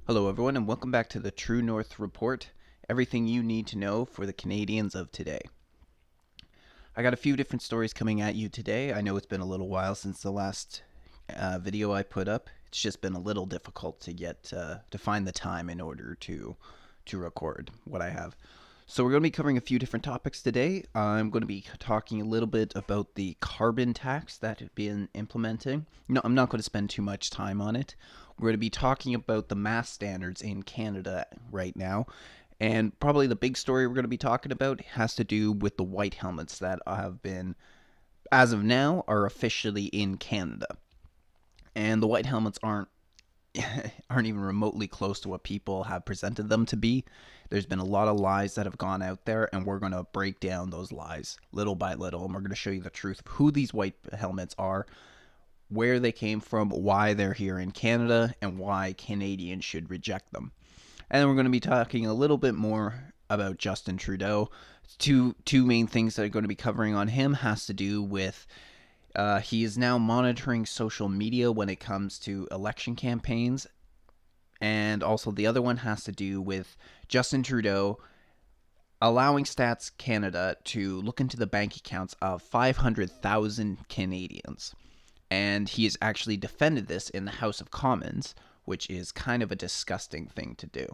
Hello, everyone, and welcome back to the True North Report. Everything you need to know for the Canadians of today. I got a few different stories coming at you today. I know it's been a little while since the last video I put up. It's just been a little difficult to get to find the time in order to record what I have. So we're going to be covering a few different topics today. I'm going to be talking a little bit about the carbon tax that has been implementing. No, I'm not going to spend too much time on it. We're going to be talking about the mask standards in Canada right now. And probably the big story we're going to be talking about has to do with the white helmets that have been, as of now, are officially in Canada. And the white helmets aren't even remotely close to what people have presented them to be. There's been a lot of lies that have gone out there, and we're going to break down those lies little by little, and we're going to show you the truth of who these white helmets are, where they came from, why they're here in Canada, and why Canadians should reject them. And then we're going to be talking a little bit more about Justin Trudeau. Two main things that are going to be covering on him has to do with he is now monitoring social media when it comes to election campaigns. And also, the other one has to do with Justin Trudeau allowing Stats Canada to look into the bank accounts of 500,000 Canadians. And he has actually defended this in the House of Commons, which is kind of a disgusting thing to do.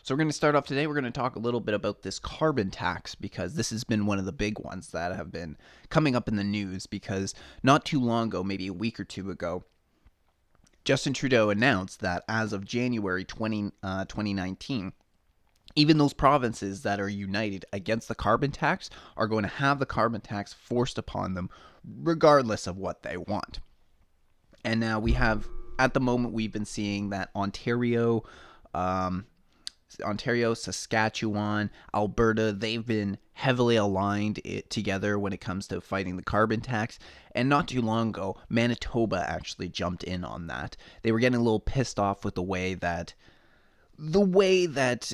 So we're going to start off today. We're going to talk a little bit about this carbon tax because this has been one of the big ones that have been coming up in the news because not too long ago, maybe a week or two ago, Justin Trudeau announced that as of January 2019, even those provinces that are united against the carbon tax are going to have the carbon tax forced upon them regardless of what they want. And now we have, at the moment, we've been seeing that Ontario, Saskatchewan, Alberta, they've been heavily aligned together when it comes to fighting the carbon tax. And not too long ago, Manitoba actually jumped in on that. They were getting a little pissed off with the way that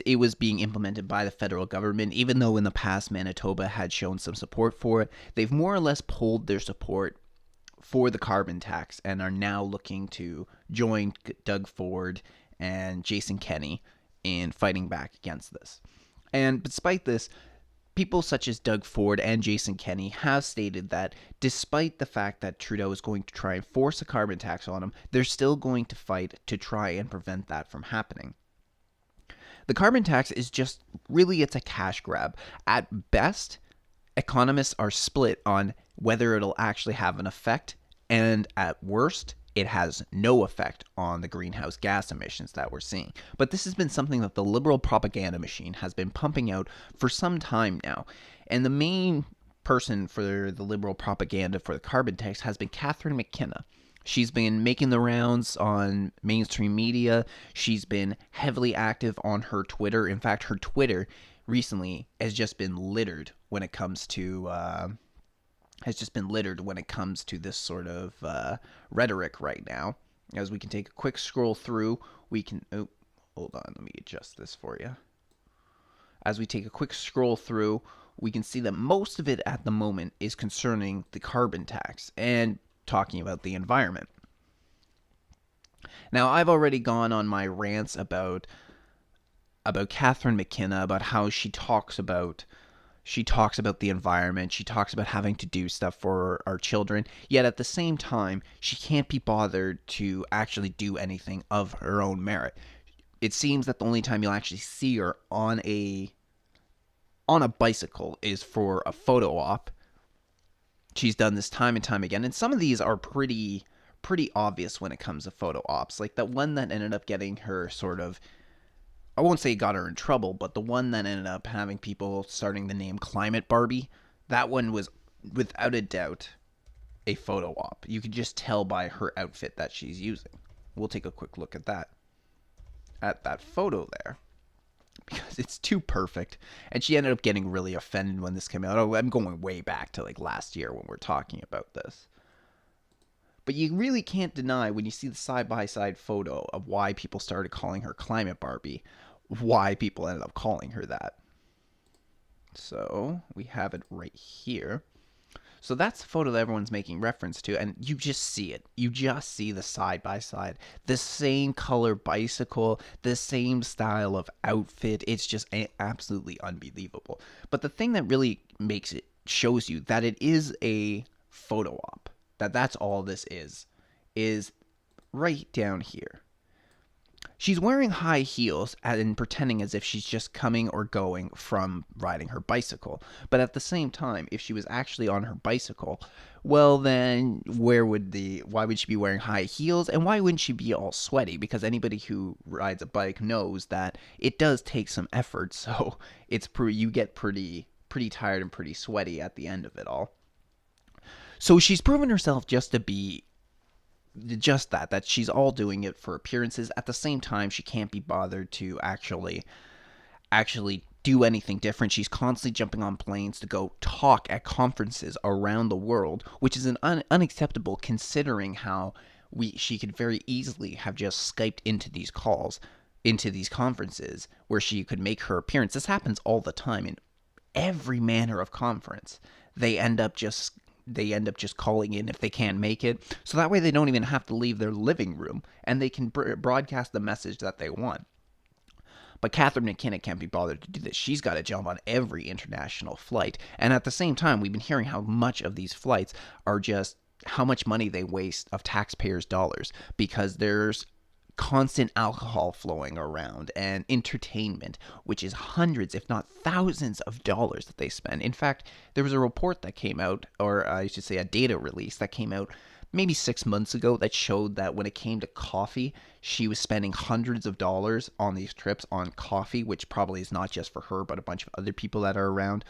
it was being implemented by the federal government. Even though in the past Manitoba had shown some support for it, they've more or less pulled their support for the carbon tax and are now looking to join Doug Ford and Jason Kenney in fighting back against this. And despite this, people such as Doug Ford and Jason Kenney have stated that despite the fact that Trudeau is going to try and force a carbon tax on them, they're still going to fight to try and prevent that from happening. The carbon tax is just really, it's a cash grab. At best, economists are split on whether it'll actually have an effect, and at worst, it has no effect on the greenhouse gas emissions that we're seeing. But this has been something that the liberal propaganda machine has been pumping out for some time now. And the main person for the liberal propaganda for the carbon tax has been Catherine McKenna. She's been making the rounds on mainstream media. She's been heavily active on her Twitter. In fact, her Twitter recently has just been littered when it comes to this sort of rhetoric right now. As we can take a quick scroll through, we can... Oh, hold on, let me adjust this for you. As we take a quick scroll through, we can see that most of it at the moment is concerning the carbon tax and talking about the environment. Now, I've already gone on my rants about Catherine McKenna, about how she talks about the environment. She talks about having to do stuff for our children. Yet at the same time, she can't be bothered to actually do anything of her own merit. It seems that the only time you'll actually see her on a bicycle is for a photo op. She's done this time and time again, and some of these are pretty obvious when it comes to photo ops. Like that one that ended up getting her sort of, I won't say got her in trouble, but the one that ended up having people starting the name Climate Barbie, that one was without a doubt a photo op. You could just tell by her outfit that she's using. We'll take a quick look at that photo there, because it's too perfect. And she ended up getting really offended when this came out. Oh, I'm going way back to like last year when we're talking about this. But you really can't deny when you see the side-by-side photo of why people started calling her Climate Barbie, why people ended up calling her that. So we have it right here. So that's the photo that everyone's making reference to, and you just see it. You just see the side by side, the same color bicycle, the same style of outfit. It's just absolutely unbelievable. But the thing that really makes it shows you that it is a photo op. That's all this is right down here. She's wearing high heels and pretending as if she's just coming or going from riding her bicycle. But at the same time, if she was actually on her bicycle, well then why would she be wearing high heels, and why wouldn't she be all sweaty? Because anybody who rides a bike knows that it does take some effort, so you get pretty tired and pretty sweaty at the end of it all. So she's proven herself just to be just that she's all doing it for appearances. At the same time, she can't be bothered to actually do anything different. She's constantly jumping on planes to go talk at conferences around the world, which is unacceptable considering how she could very easily have just Skyped into these calls, into these conferences where she could make her appearance. This happens all the time in every manner of conference. They end up just calling in if they can't make it, so that way they don't even have to leave their living room and they can broadcast the message that they want. But Catherine McKenna can't be bothered to do this. She's got to jump on every international flight, and at the same time, we've been hearing how much of these flights are just how much money they waste of taxpayers' dollars, because there's constant alcohol flowing around and entertainment, which is hundreds, if not thousands of dollars that they spend. In fact, there was a report that came out, or I should say a data release that came out maybe 6 months ago that showed that when it came to coffee, she was spending hundreds of dollars on these trips on coffee, which probably is not just for her, but a bunch of other people that are around.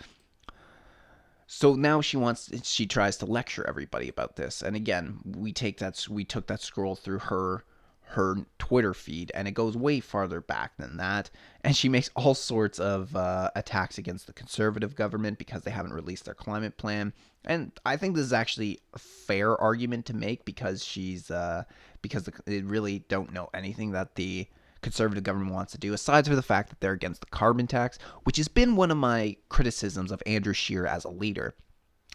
So now she tries to lecture everybody about this. And again, we took that scroll through her Twitter feed, and it goes way farther back than that. And she makes all sorts of attacks against the conservative government because they haven't released their climate plan. And I think this is actually a fair argument to make, because they really don't know anything that the conservative government wants to do, aside from the fact that they're against the carbon tax, which has been one of my criticisms of Andrew Scheer as a leader.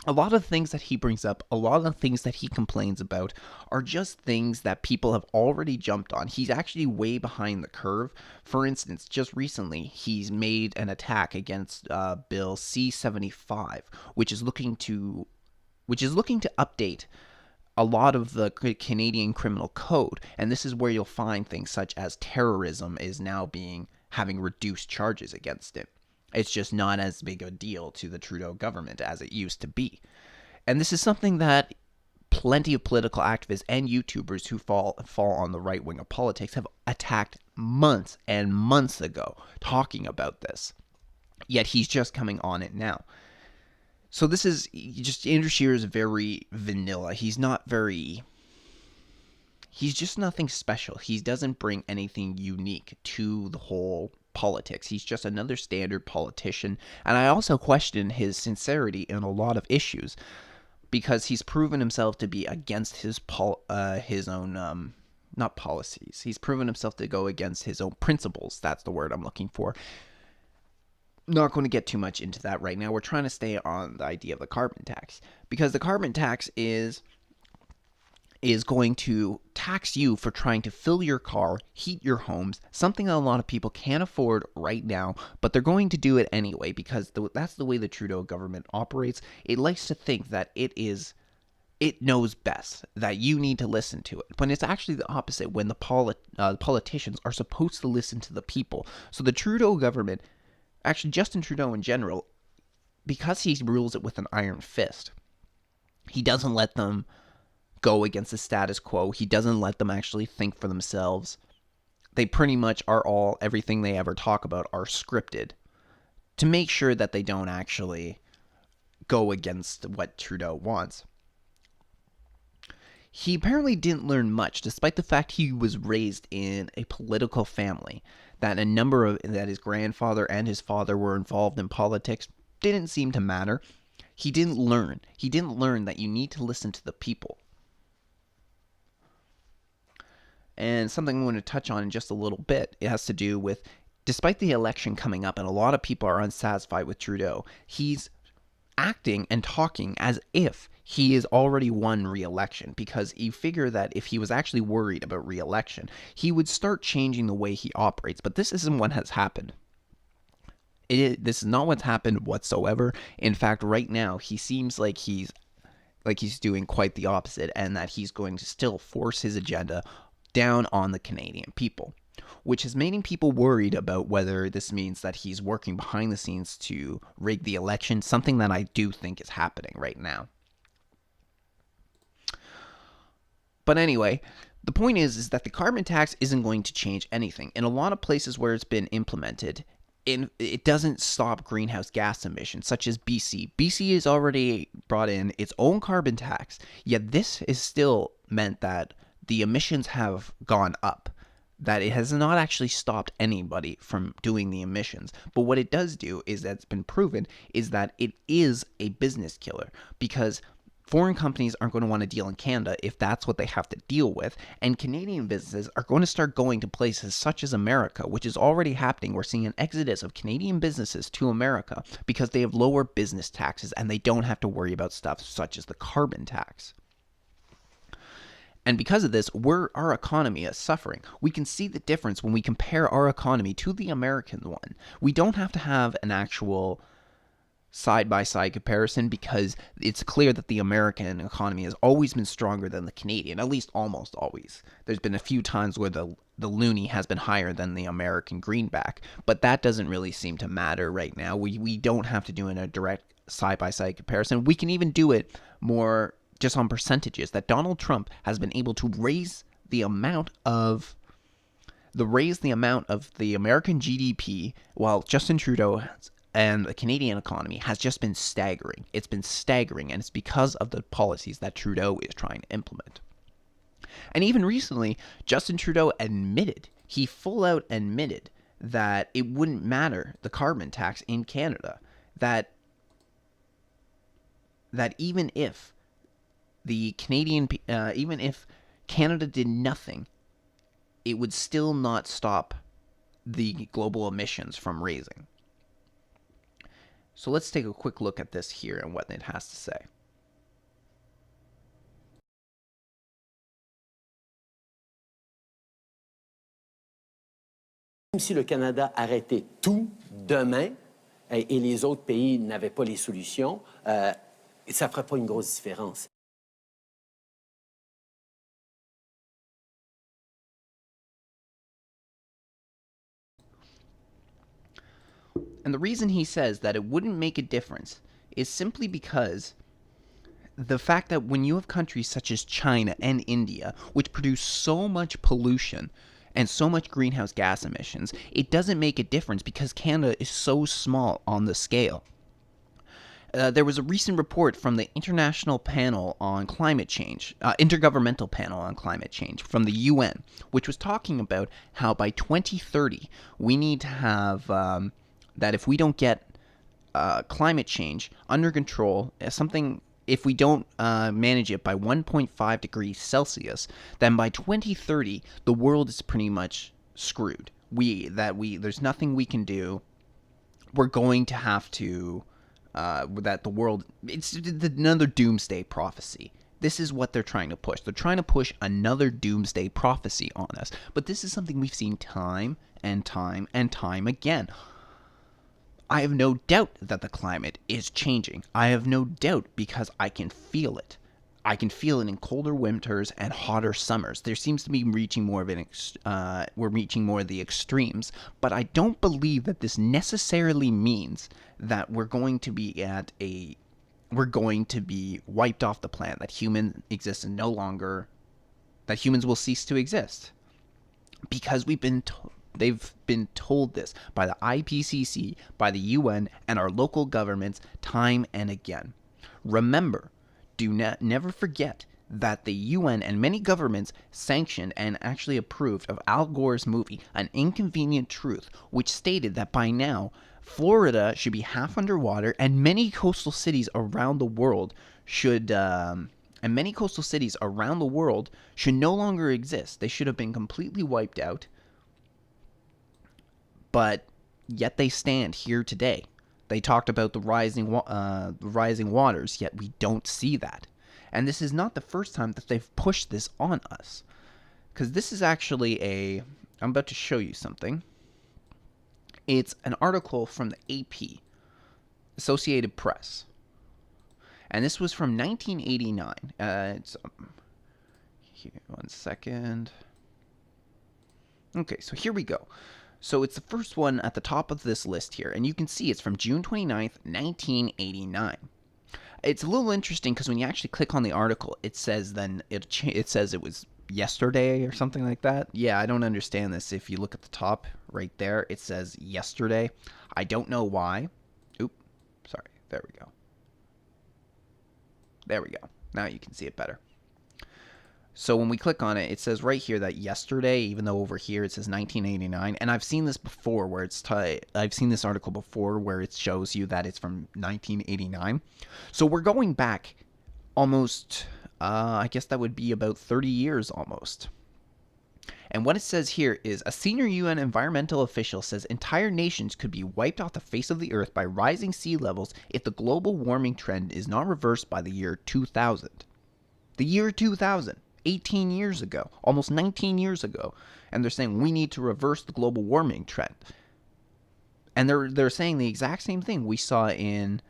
A lot of things that he brings up, a lot of things that he complains about are just things that people have already jumped on. He's actually way behind the curve. For instance, just recently, he's made an attack against Bill C-75, which is looking to update a lot of the Canadian criminal code, and this is where you'll find things such as terrorism is now having reduced charges against it. It's just not as big a deal to the Trudeau government as it used to be. And this is something that plenty of political activists and YouTubers who fall on the right wing of politics have attacked months and months ago, talking about this. Yet he's just coming on it now. So this is just, Andrew Scheer is very vanilla. He's just nothing special. He doesn't bring anything unique to the whole politics. He's just another standard politician, and I also question his sincerity in a lot of issues, because he's proven himself to be against his own not policies. He's proven himself to go against his own principles. That's the word I'm looking for. Not going to get too much into that right now. We're trying to stay on the idea of the carbon tax, because the carbon tax is going to tax you for trying to fill your car, heat your homes, something that a lot of people can't afford right now, but they're going to do it anyway, because that's the way the Trudeau government operates. It likes to think that it knows best, that you need to listen to it, when it's actually the opposite, when the politicians are supposed to listen to the people. So the Trudeau government, actually Justin Trudeau in general, because he rules it with an iron fist, he doesn't let them go against the status quo. He doesn't let them actually think for themselves. They pretty much everything they ever talk about are scripted to make sure that they don't actually go against what Trudeau wants. He apparently didn't learn much, despite the fact he was raised in a political family, that his grandfather and his father were involved in politics. Didn't seem to matter. He didn't learn that you need to listen to the people. And something I'm going to touch on in just a little bit, it has to do with, despite the election coming up and a lot of people are unsatisfied with Trudeau, he's acting and talking as if he has already won re-election, because you figure that if he was actually worried about re-election, he would start changing the way he operates. But this isn't what has happened. This is not what's happened whatsoever. In fact, right now he seems like he's doing quite the opposite, and that he's going to still force his agenda down on the Canadian people, which is making people worried about whether this means that he's working behind the scenes to rig the election, something that I do think is happening right now. But anyway, the point is that the carbon tax isn't going to change anything. In a lot of places where it's been implemented, it doesn't stop greenhouse gas emissions, such as BC. BC has already brought in its own carbon tax, yet this is still meant that the emissions have gone up. That it has not actually stopped anybody from doing the emissions. But what it does do is that it's been proven is that it is a business killer, because foreign companies aren't going to want to deal in Canada if that's what they have to deal with, and Canadian businesses are going to start going to places such as America, which is already happening. We're seeing an exodus of Canadian businesses to America because they have lower business taxes and they don't have to worry about stuff such as the carbon tax. And because of this, our economy is suffering. We can see the difference when we compare our economy to the American one. We don't have to have an actual side-by-side comparison, because it's clear that the American economy has always been stronger than the Canadian, at least almost always. There's been a few times where the loonie has been higher than the American greenback, but that doesn't really seem to matter right now. We don't have to do a direct side-by-side comparison. We can even do it more just on percentages, that Donald Trump has been able to raise the amount of the American GDP, while Justin Trudeau and the Canadian economy has just been staggering. It's been staggering, and it's because of the policies that Trudeau is trying to implement. And even recently, Justin Trudeau he full out admitted that it wouldn't matter, the carbon tax in Canada, that even if even if Canada did nothing, it would still not stop the global emissions from raising. So let's take a quick look at this here and what it has to say. Même si le Canada arrêtait tout demain et les autres pays n'avaient pas les solutions, ça ne ferait pas une grosse différence. And the reason he says that it wouldn't make a difference is simply because the fact that when you have countries such as China and India, which produce so much pollution and so much greenhouse gas emissions, it doesn't make a difference because Canada is so small on the scale. There was a recent report from the International Panel on Climate Change, Intergovernmental Panel on Climate Change from the UN, which was talking about how by 2030 we need to have that if we don't get climate change under control, if we don't manage it by 1.5 degrees Celsius, then by 2030 the world is pretty much screwed. There's nothing we can do. We're going to have to it's another doomsday prophecy. This is what they're trying to push. They're trying to push another doomsday prophecy on us. But this is something we've seen time and time and time again. I have no doubt that the climate is changing. I have no doubt because I can feel it. I can feel it in colder winters and hotter summers. There seems to be we're reaching more of the extremes, but I don't believe that this necessarily means that we're going to be wiped off the planet, that human exists and that humans will cease to exist. Because they've been told this by the IPCC, by the UN, and our local governments time and again. Remember, never forget that the UN and many governments sanctioned and actually approved of Al Gore's movie, An Inconvenient Truth, which stated that by now, Florida should be half underwater, and many coastal cities around the world should no longer exist. They should have been completely wiped out. But yet they stand here today. They talked about the rising waters, yet we don't see that. And this is not the first time that they've pushed this on us. Because this is actually I'm about to show you something. It's an article from the AP, Associated Press. And this was from 1989. Here, 1 second. Okay, so here we go. So it's the first one at the top of this list here, and you can see it's from June 29th, 1989. It's a little interesting because when you actually click on the article, it says it says it was yesterday or something like that. Yeah, I don't understand this. If you look at the top right there, it says yesterday. I don't know why. Oop, sorry. There we go. There we go. Now you can see it better. So when we click on it, it says right here that yesterday, even though over here it says 1989. And I've seen this before where I've seen this article before where it shows you that it's from 1989. So we're going back almost, I guess that would be about 30 years almost. And what it says here is a senior UN environmental official says entire nations could be wiped off the face of the earth by rising sea levels if the global warming trend is not reversed by the year 2000. The year 2000. 18 years ago, almost 19 years ago, and they're saying we need to reverse the global warming trend. And they're saying the exact same thing we saw in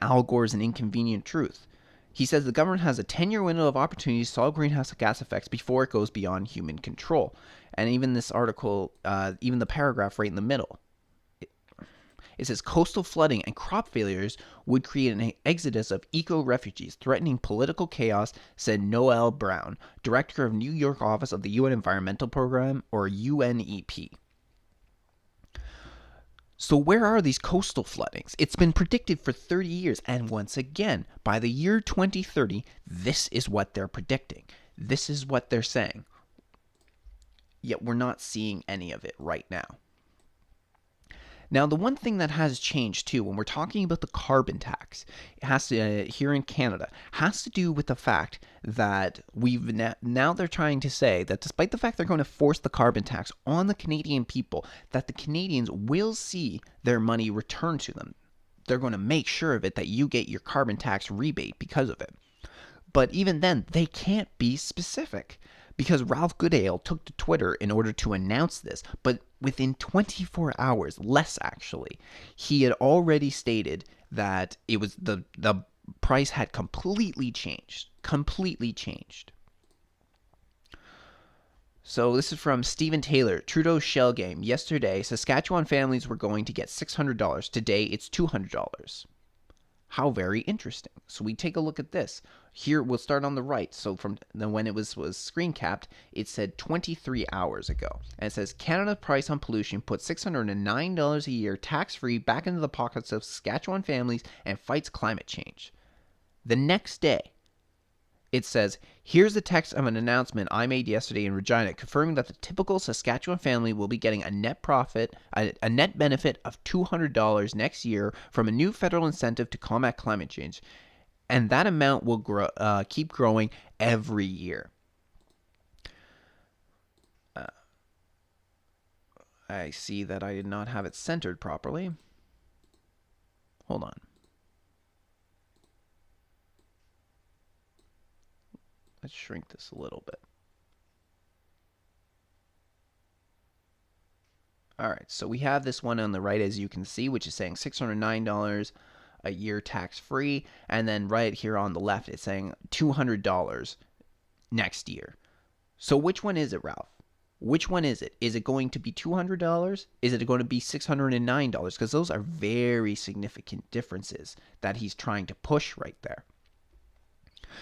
Al Gore's An Inconvenient Truth. He says the government has a 10-year window of opportunity to solve greenhouse gas effects before it goes beyond human control. And even this article, even the paragraph right in the middle, it says coastal flooding and crop failures would create an exodus of eco-refugees, threatening political chaos, said Noel Brown, director of New York office of the UN Environmental Program, or UNEP. So where are these coastal floodings? It's been predicted for 30 years, and once again, by the year 2030, this is what they're predicting. This is what they're saying. Yet we're not seeing any of it right now. Now, the one thing that has changed too, when we're talking about the carbon tax, it has to here in Canada, has to do with the fact that now they're trying to say that despite the fact they're going to force the carbon tax on the Canadian people, that the Canadians will see their money returned to them. They're going to make sure of it that you get your carbon tax rebate because of it. But even then, they can't be specific. Because Ralph Goodale took to Twitter in order to announce this, but within 24 hours, less actually, he had already stated that it was the price had completely changed. Completely changed. So this is from Stephen Taylor, Trudeau's shell game. Yesterday, Saskatchewan families were going to get $600. Today, it's $200. How very interesting. So we take a look at this. Here, we'll start on the right. So from when it was screen capped, it said 23 hours ago. And it says, Canada's price on pollution puts $609 a year tax-free back into the pockets of Saskatchewan families and fights climate change. The next day, it says, here's the text of an announcement I made yesterday in Regina confirming that the typical Saskatchewan family will be getting a net benefit of $200 next year from a new federal incentive to combat climate change. And that amount will keep growing every year. I see that I did not have it centered properly. Hold on. Let's shrink this a little bit. All right, so we have this one on the right, as you can see, which is saying $609 a year tax-free. And then right here on the left, it's saying $200 next year. So which one is it, Ralph? Which one is it? Is it going to be $200? Is it going to be $609? Because those are very significant differences that he's trying to push right there.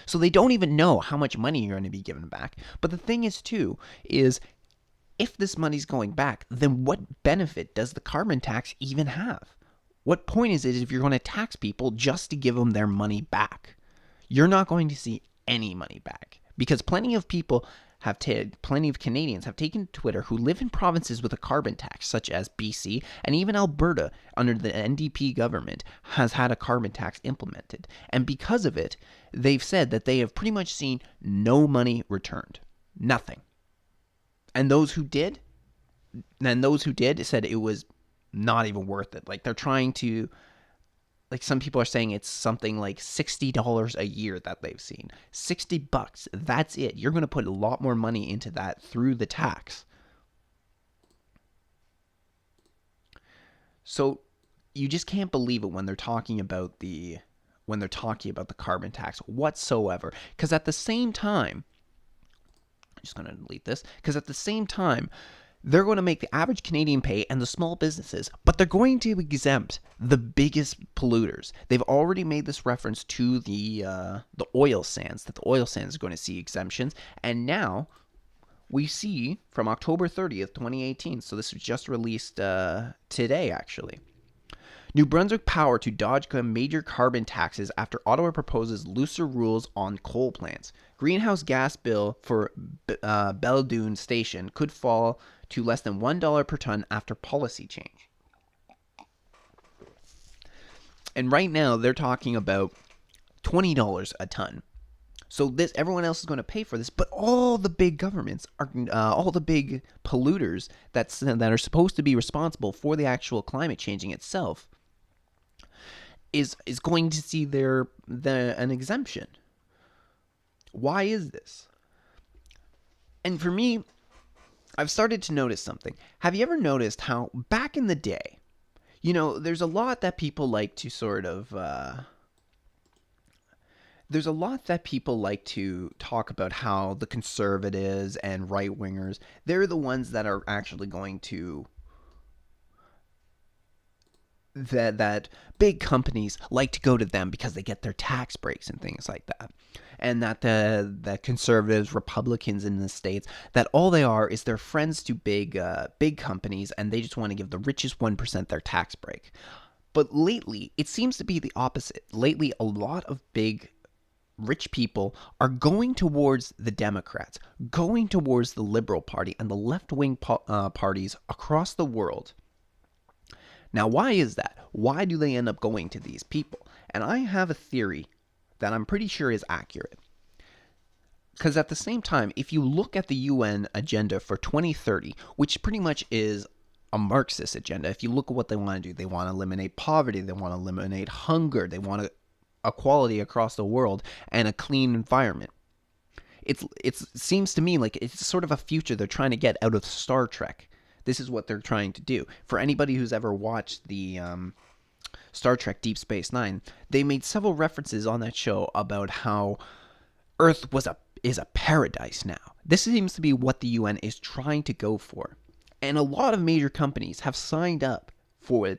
So they don't even know how much money you're going to be given back. But the thing is, too, is if this money's going back, then what benefit does the carbon tax even have? What point is it if you're going to tax people just to give them their money back? You're not going to see any money back because plenty of Canadians have taken to Twitter who live in provinces with a carbon tax, such as BC, and even Alberta, under the NDP government, has had a carbon tax implemented. And because of it, they've said that they have pretty much seen no money returned. Nothing. And those who did said it was not even worth it. Like they're trying to, like some people are saying it's something like $60 a year that they've seen. $60, that's it. You're going to put a lot more money into that through the tax. So you just can't believe it when they're talking about the carbon tax whatsoever. Because at the same time, I'm just going to delete this. Because at the same time, they're going to make the average Canadian pay and the small businesses, but they're going to exempt the biggest polluters. They've already made this reference to the oil sands, that the oil sands are going to see exemptions, and now we see from October 30th, 2018. So this was just released today, actually. New Brunswick Power to dodge major carbon taxes after Ottawa proposes looser rules on coal plants. Greenhouse gas bill for Belledune Station could fall to less than $1 per ton after policy change. And right now they're talking about $20 a ton. So this everyone else is going to pay for this, but all the big governments are all the big polluters that are supposed to be responsible for the actual climate changing itself is going to see an exemption. Why is this? And for me, I've started to notice something. Have you ever noticed how back in the day, there's a lot that people like to sort of there's a lot that people like to talk about how the conservatives and right wingers, they're the ones that are actually going to that big companies like to go to them because they get their tax breaks and things like that. And that the conservatives, Republicans in the states, that all they are is they're friends to big companies, and they just want to give the richest 1% their tax break. But lately, it seems to be the opposite. Lately, a lot of big rich people are going towards the Democrats, going towards the Liberal Party and the left-wing parties across the world. Now, why is that? Why do they end up going to these people? And I have a theory that I'm pretty sure is accurate. Because at the same time, if you look at the UN agenda for 2030, which pretty much is a Marxist agenda, if you look at what they want to do, they want to eliminate poverty, they want to eliminate hunger, they want equality across the world, and a clean environment. It seems to me like it's sort of a future they're trying to get out of Star Trek. This is what they're trying to do. For anybody who's ever watched the Star Trek Deep Space Nine, they made several references on that show about how Earth is a paradise now. This seems to be what the UN is trying to go for. And a lot of major companies have signed up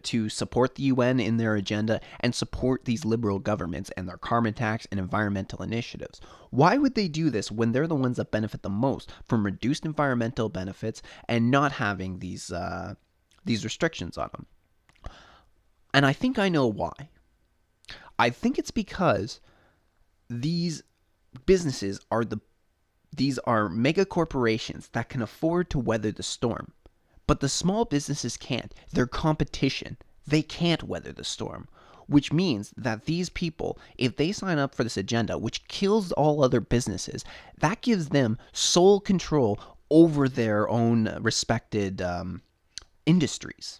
to support the UN in their agenda and support these liberal governments and their carbon tax and environmental initiatives. Why would they do this when they're the ones that benefit the most from reduced environmental benefits and not having these restrictions on them? And I think I know why. I think it's because these businesses these are mega corporations that can afford to weather the storm. But the small businesses can't. They're competition. They can't weather the storm. Which means that these people, if they sign up for this agenda, which kills all other businesses, that gives them sole control over their own respected industries.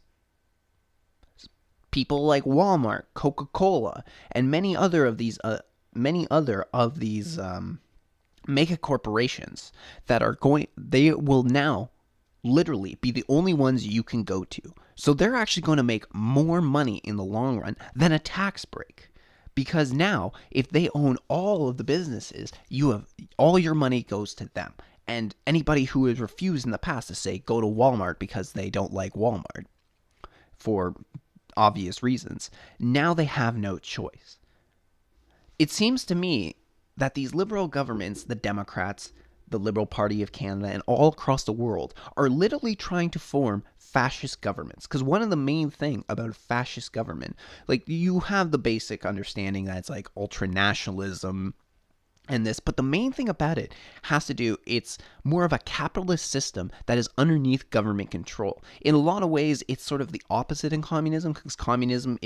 People like Walmart, Coca-Cola, and many other of these mega corporations they will now literally be the only ones you can go to. So they're actually going to make more money in the long run than a tax break. Because now, if they own all of the businesses, all your money goes to them. And anybody who has refused in the past to say go to Walmart because they don't like Walmart for obvious reasons, now they have no choice. It seems to me that these liberal governments, the Democrats, the Liberal Party of Canada, and all across the world are literally trying to form fascist governments. Because one of the main thing about a fascist government, like you have the basic understanding that it's like ultranationalism and this, but the main thing about it has to do, it's more of a capitalist system that is underneath government control. In a lot of ways, it's sort of the opposite in communism, because communism,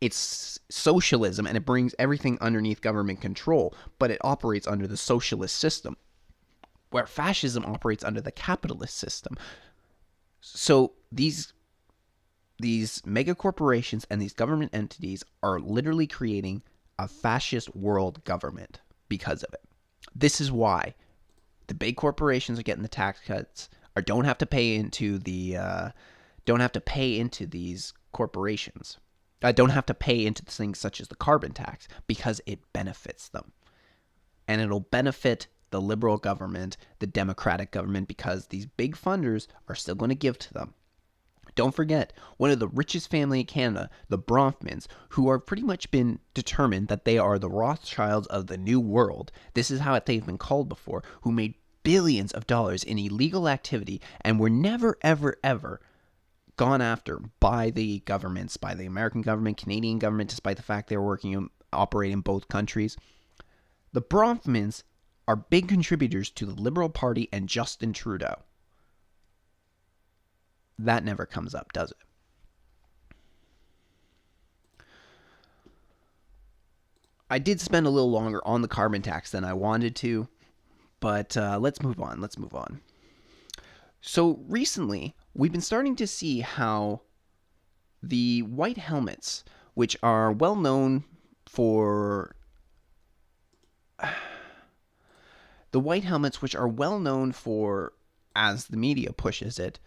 it's socialism and it brings everything underneath government control, but it operates under the socialist system, where fascism operates under the capitalist system. So these These mega corporations and these government entities are literally creating a fascist world government because of it. This is why the big corporations are getting the tax cuts, or don't have to pay into these corporations. Don't have to pay into things such as the carbon tax because it benefits them, and it'll benefit the liberal government, the democratic government, because these big funders are still going to give to them. Don't forget, one of the richest family in Canada, the Bronfmans, who are pretty much been determined that they are the Rothschilds of the New World. This is how they've been called before, who made billions of dollars in illegal activity and were never, ever, ever gone after by the governments, by the American government, Canadian government, despite the fact they were operating in both countries. The Bronfmans are big contributors to the Liberal Party and Justin Trudeau. That never comes up, does it? I did spend a little longer on the carbon tax than I wanted to, but let's move on. So recently, we've been starting to see how the white helmets, which are well known for as the media pushes it,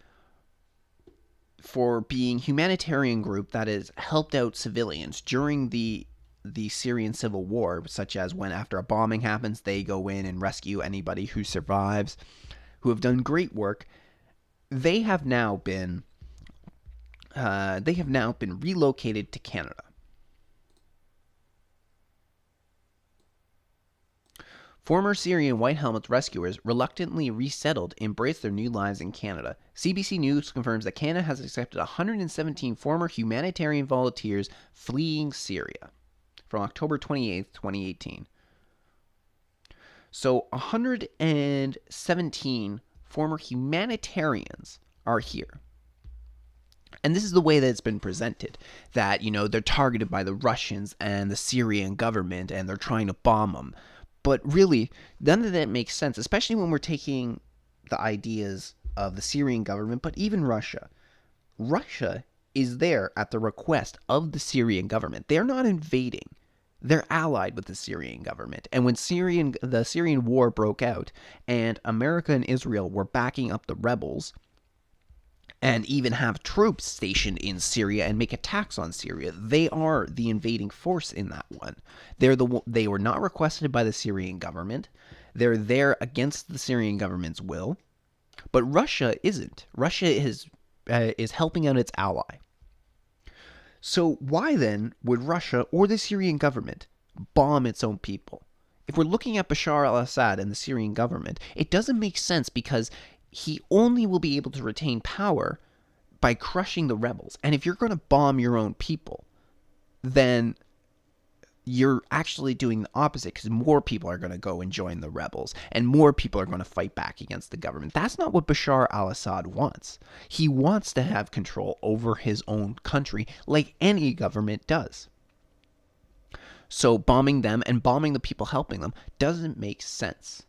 for being humanitarian group that has helped out civilians during the Syrian civil war, such as when after a bombing happens, they go in and rescue anybody who survives, who have done great work. They have now been relocated to Canada. Former Syrian White Helmet rescuers reluctantly resettled embrace their new lives in Canada. CBC News confirms that Canada has accepted 117 former humanitarian volunteers fleeing Syria from October 28th, 2018. So 117 former humanitarians are here. And this is the way that it's been presented, that, they're targeted by the Russians and the Syrian government and they're trying to bomb them. But really, none of that makes sense, especially when we're taking the ideas of the Syrian government, but even Russia. Russia is there at the request of the Syrian government. They're not invading. They're allied with the Syrian government. And when the Syrian war broke out and America and Israel were backing up the rebels and even have troops stationed in Syria and make attacks on Syria, they are the invading force in that one. They were not requested by the Syrian government. They're there against the Syrian government's will. But Russia isn't. Russia is helping out its ally. So why then would Russia or the Syrian government bomb its own people? If we're looking at Bashar al-Assad and the Syrian government, it doesn't make sense because he only will be able to retain power by crushing the rebels. And if you're going to bomb your own people, then you're actually doing the opposite, because more people are going to go and join the rebels and more people are going to fight back against the government. That's not what Bashar al-Assad wants. He wants to have control over his own country like any government does. So bombing them and bombing the people helping them doesn't make sense.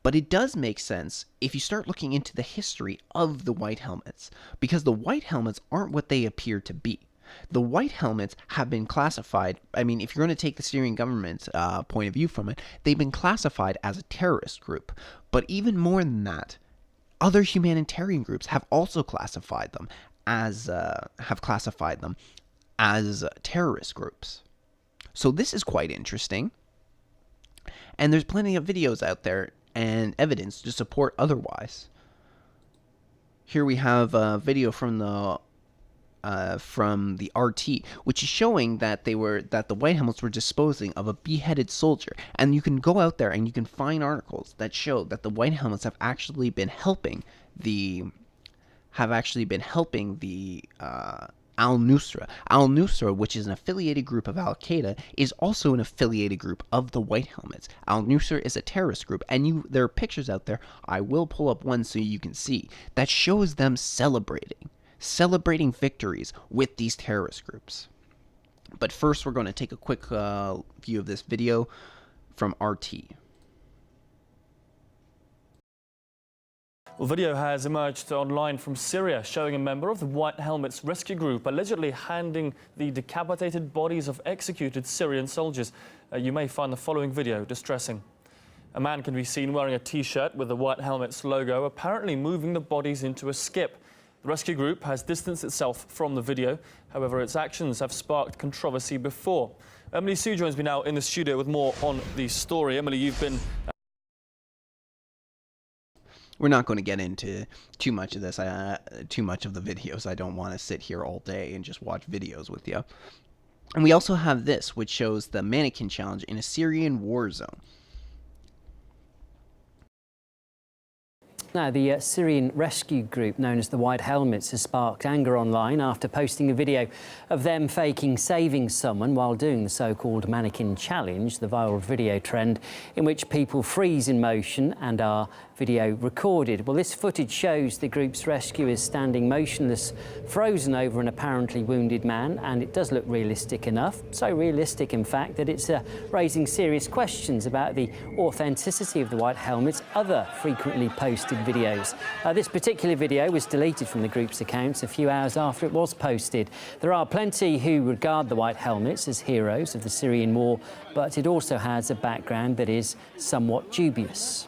But it does make sense if you start looking into the history of the White Helmets, because the White Helmets aren't what they appear to be. The White Helmets have been classified, if you're going to take the Syrian government's point of view from it, they've been classified as a terrorist group. But even more than that, other humanitarian groups have also classified them as terrorist groups. So this is quite interesting. And there's plenty of videos out there and evidence to support otherwise. Here we have a video from the RT, which is showing that the White Helmets were disposing of a beheaded soldier, and you can go out there and you can find articles that show that the White Helmets have actually been helping the Al-Nusra. Al-Nusra, which is an affiliated group of Al-Qaeda, is also an affiliated group of the White Helmets. Al-Nusra is a terrorist group, and there are pictures out there, I will pull up one so you can see, that shows them celebrating victories with these terrorist groups. But first, we're going to take a quick view of this video from RT. Well, video has emerged online from Syria showing a member of the White Helmets rescue group allegedly handing the decapitated bodies of executed Syrian soldiers. You may find the following video distressing. A man can be seen wearing a T-shirt with the White Helmets logo, apparently moving the bodies into a skip. The rescue group has distanced itself from the video. However, its actions have sparked controversy before. Emily Sue joins me now in the studio with more on the story. Emily, you've been... We're not going to get into too much of this, too much of the videos. I don't want to sit here all day and just watch videos with you. And we also have this, which shows the mannequin challenge in a Syrian war zone. Now, the Syrian rescue group known as the White Helmets has sparked anger online after posting a video of them faking saving someone while doing the so-called mannequin challenge, the viral video trend in which people freeze in motion and are video recorded. Well, this footage shows the group's rescuers standing motionless, frozen over an apparently wounded man, and it does look realistic enough. So realistic, in fact, that it's raising serious questions about the authenticity of the White Helmets' other frequently posted videos. This particular video was deleted from the group's accounts a few hours after it was posted. There are plenty who regard the White Helmets as heroes of the Syrian war, but it also has a background that is somewhat dubious.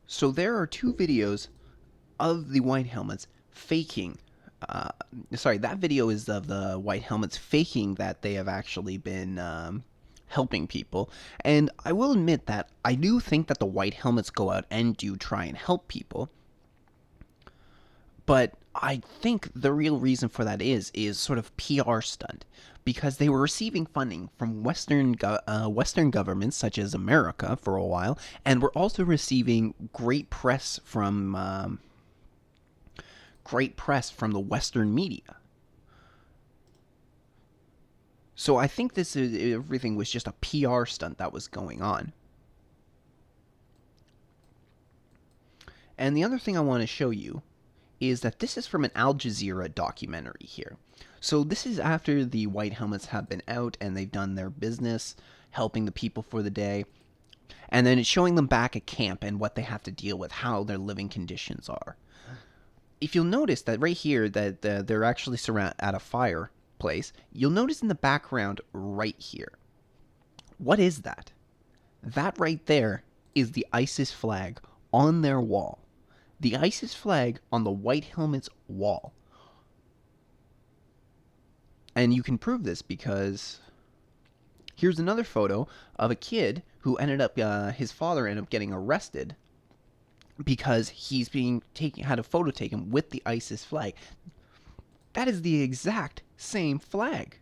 So there are two videos of the White Helmets faking. That video is of the White Helmets faking that they have actually been helping people. And I will admit that I do think that the White Helmets go out and do try and help people. But I think the real reason for that is sort of PR stunt, because they were receiving funding from Western governments such as America for a while, and were also receiving great press from the Western media. So I think everything was just a PR stunt that was going on. And the other thing I want to show you is that this is from an Al Jazeera documentary here. So this is after the White Helmets have been out and they've done their business, helping the people for the day. And then it's showing them back at camp and what they have to deal with, how their living conditions are. If you'll notice that right here that they're actually surrounded at a fireplace, you'll notice in the background right here. What is that? That right there is the ISIS flag on their wall. The ISIS flag on the White Helmets wall. And you can prove this because here's another photo of a kid who ended up, his father ended up getting arrested because he's had a photo taken with the ISIS flag. That is the exact same flag.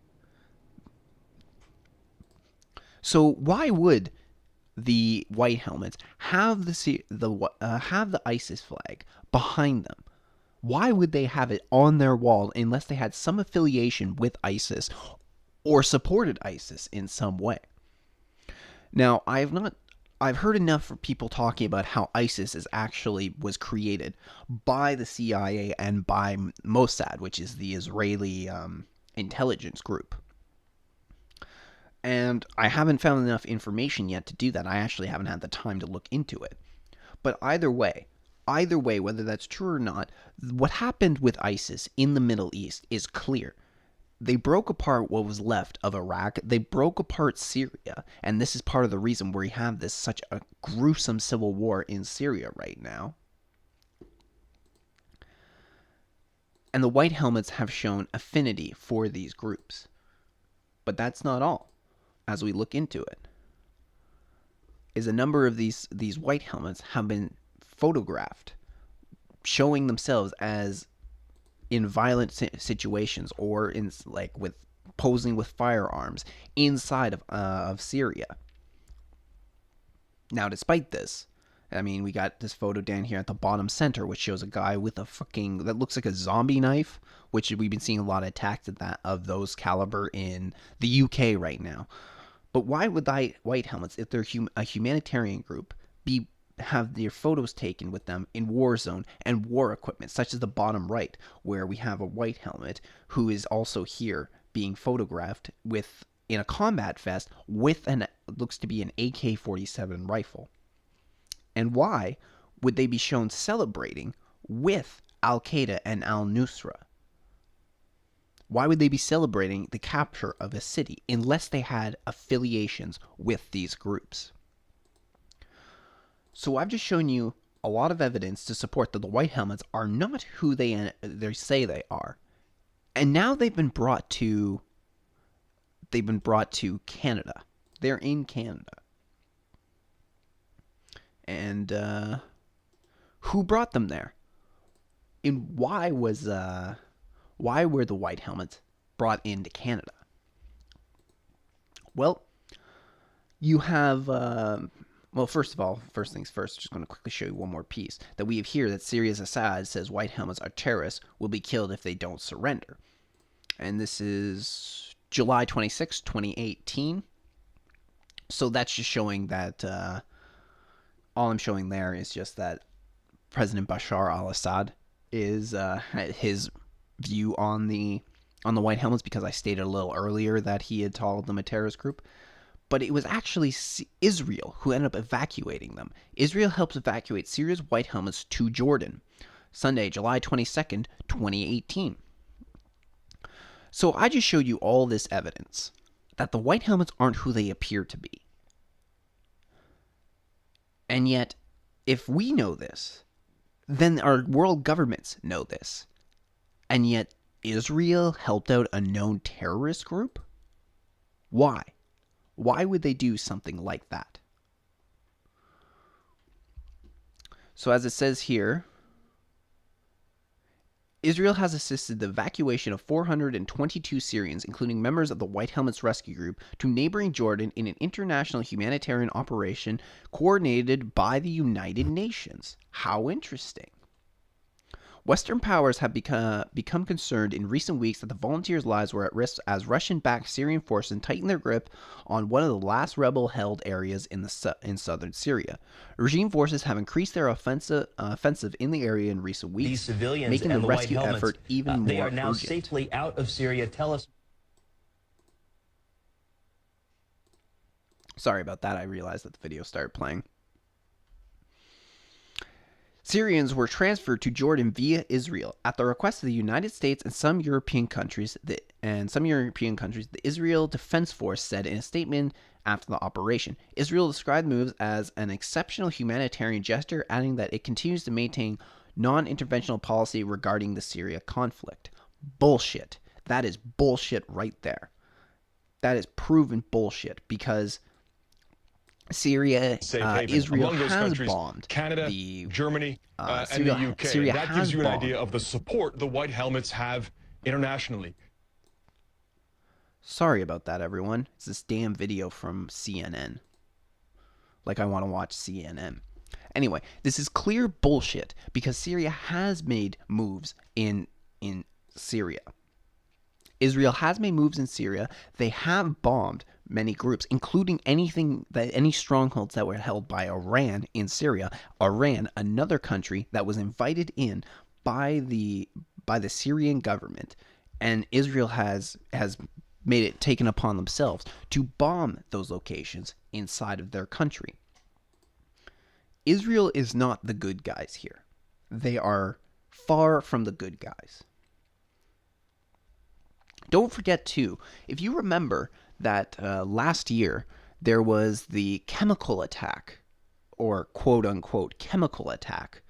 So why would the White Helmets have the ISIS flag behind them? Why would they have it on their wall unless they had some affiliation with ISIS or supported ISIS in some way? Now, I've heard enough of people talking about how ISIS was created by the CIA and by Mossad, which is the Israeli intelligence group. And I haven't found enough information yet to do that. I actually haven't had the time to look into it. But either way, whether that's true or not, what happened with ISIS in the Middle East is clear. They broke apart what was left of Iraq. They broke apart Syria. And this is part of the reason we have such a gruesome civil war in Syria right now. And the White Helmets have shown affinity for these groups. But that's not all. As we look into it, is a number of these White Helmets have been photographed showing themselves as in violent situations or in with posing with firearms inside of Syria. Now, despite this, I mean, we got this photo down here at the bottom center, which shows a guy with that looks like a zombie knife, which we've been seeing a lot of attacks of those caliber in the UK right now. But why would the White Helmets, if they're a humanitarian group, have their photos taken with them in war zone and war equipment, such as the bottom right, where we have a White Helmet who is also here being photographed with in a combat vest with an looks to be an AK-47 rifle? And why would they be shown celebrating with Al-Qaeda and Al-Nusra? Why would they be celebrating the capture of a city unless they had affiliations with these groups? So I've just shown you a lot of evidence to support that the White Helmets are not who they say they are. And now they've been brought to Canada. They're in Canada. And who brought them there? And why were the White Helmets brought into Canada? Well, you have well, first things first, just going to quickly show you one more piece that we have here that Syria's Assad says White Helmets are terrorists, will be killed if they don't surrender. And this is July 26, 2018. So that's just showing that all I'm showing there is just that President Bashar al-Assad is his view on the White Helmets, because I stated a little earlier that he had called them a terrorist group. But it was actually Israel who ended up evacuating them. Israel helps evacuate Syria's White Helmets to Jordan, Sunday, July 22nd, 2018. So I just showed you all this evidence that the White Helmets aren't who they appear to be. And yet, if we know this, then our world governments know this. And yet, Israel helped out a known terrorist group? Why? Why would they do something like that? So as it says here, Israel has assisted the evacuation of 422 Syrians, including members of the White Helmets Rescue Group, to neighboring Jordan in an international humanitarian operation coordinated by the United Nations. How interesting. Western powers have become concerned in recent weeks that the volunteers' lives were at risk as Russian-backed Syrian forces tightened their grip on one of the last rebel-held areas in southern Syria. Regime forces have increased their offensive in the area in recent weeks, these civilians making and the the rescue White Helmets, effort even more they are now urgent. safely out of Syria. Tell us. Sorry about that. I realized that the video started playing. Syrians were transferred to Jordan via Israel at the request of the United States and some European countries. The Israel Defense Force said in a statement after the operation. Israel described the moves as an exceptional humanitarian gesture, adding that it continues to maintain non-interventional policy regarding the Syria conflict. Bullshit. That is bullshit right there. That is proven bullshit, because Syria, Israel has bombed Canada, Germany, and Syria, the UK. Syria That has gives you an bombed. idea of the support the White Helmets have internationally. Sorry about that, everyone. It's this damn video from CNN. Like I want to watch CNN. Anyway, this is clear bullshit, because Syria has made moves in Syria. Israel has made moves in Syria. They have bombed many groups, including any strongholds that were held by Iran in Syria. Iran, another country that was invited in by the Syrian government, and Israel has made it taken upon themselves to bomb those locations inside of their country. Israel is not the good guys here. They are far from the good guys. Don't forget, too, if you remember that last year there was the chemical attack, or quote-unquote chemical attack,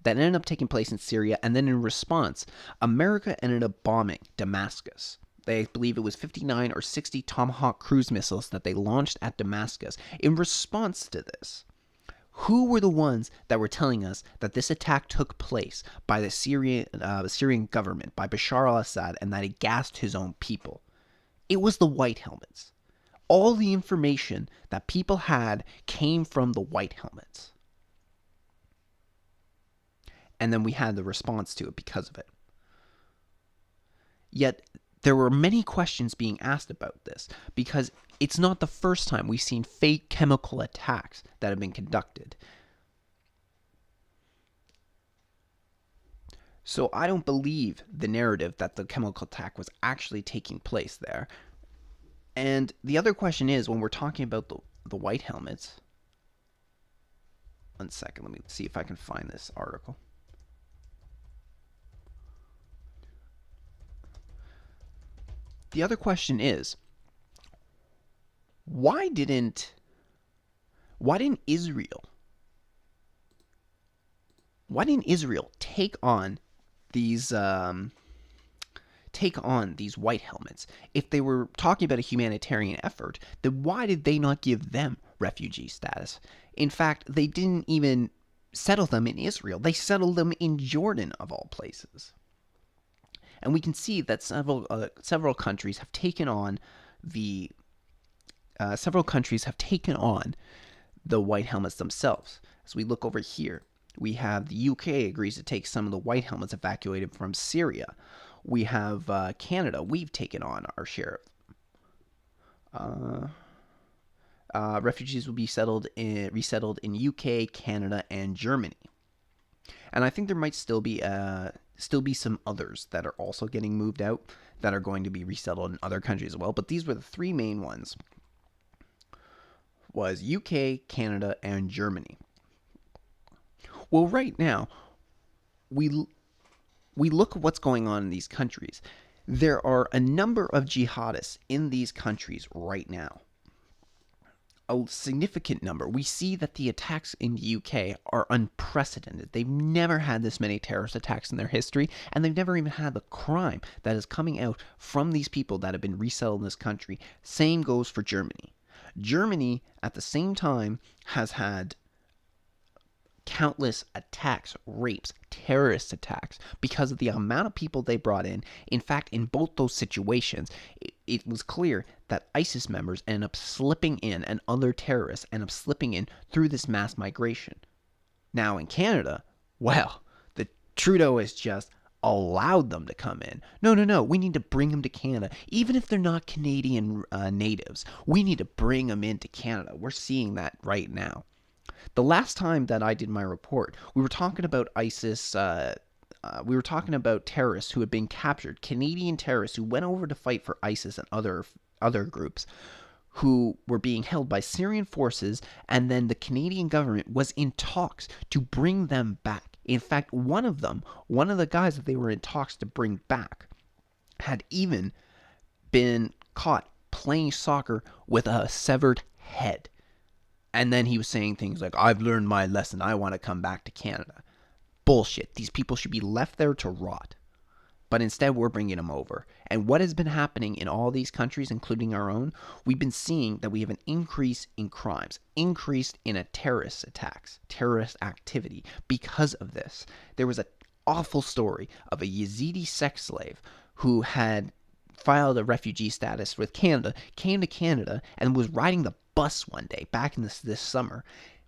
that ended up taking place in Syria, and then in response, America ended up bombing Damascus. They believe it was 59 or 60 Tomahawk cruise missiles that they launched at Damascus in response to this. Who were the ones that were telling us that this attack took place by the Syrian government, by Bashar al-Assad, and that he gassed his own people? It was the White Helmets. All the information that people had came from the White Helmets. And then we had the response to it because of it. Yet, there were many questions being asked about this, because it's not the first time we've seen fake chemical attacks that have been conducted. So I don't believe the narrative that the chemical attack was actually taking place there. And the other question is, when we're talking about the white helmets, one second, let me see if I can find this article. The other question is, why didn't Israel take on these white helmets? If they were talking about a humanitarian effort, then why did they not give them refugee status? In fact, they didn't even settle them in Israel. They settled them in Jordan, of all places. And we can see that several countries have taken on the white helmets themselves. As we look over here, we have the UK agrees to take some of the white helmets evacuated from Syria. We have Canada. We've taken on our share of refugees will be resettled in UK, Canada, and Germany. And I think there might still be some others that are also getting moved out that are going to be resettled in other countries as well. But these were the three main ones: was UK, Canada, and Germany. Well, right now, we look at what's going on in these countries. There are a number of jihadists in these countries right now. A significant number. We see that the attacks in the UK are unprecedented. They've never had this many terrorist attacks in their history, and they've never even had the crime that is coming out from these people that have been resettled in this country. Same goes for Germany. Germany, at the same time, has had countless attacks, rapes, terrorist attacks because of the amount of people they brought in. In fact, in both those situations, it was clear that ISIS members end up slipping in and other terrorists end up slipping in through this mass migration. Now in Canada, well, the Trudeau has just allowed them to come in. No, we need to bring them to Canada. Even if they're not Canadian natives, we need to bring them into Canada. We're seeing that right now. The last time that I did my report, we were talking about ISIS. We were talking about terrorists who had been captured, Canadian terrorists who went over to fight for ISIS and other groups, who were being held by Syrian forces, and then the Canadian government was in talks to bring them back. In fact, one of the guys that they were in talks to bring back, had even been caught playing soccer with a severed head. And then he was saying things like, I've learned my lesson. I want to come back to Canada. Bullshit. These people should be left there to rot. But instead, we're bringing them over. And what has been happening in all these countries, including our own, we've been seeing that we have an increase in crimes, increase in terrorist attacks, terrorist activity because of this. There was an awful story of a Yazidi sex slave who had filed a refugee status with Canada, came to Canada, and was riding the bus one day back in this summer,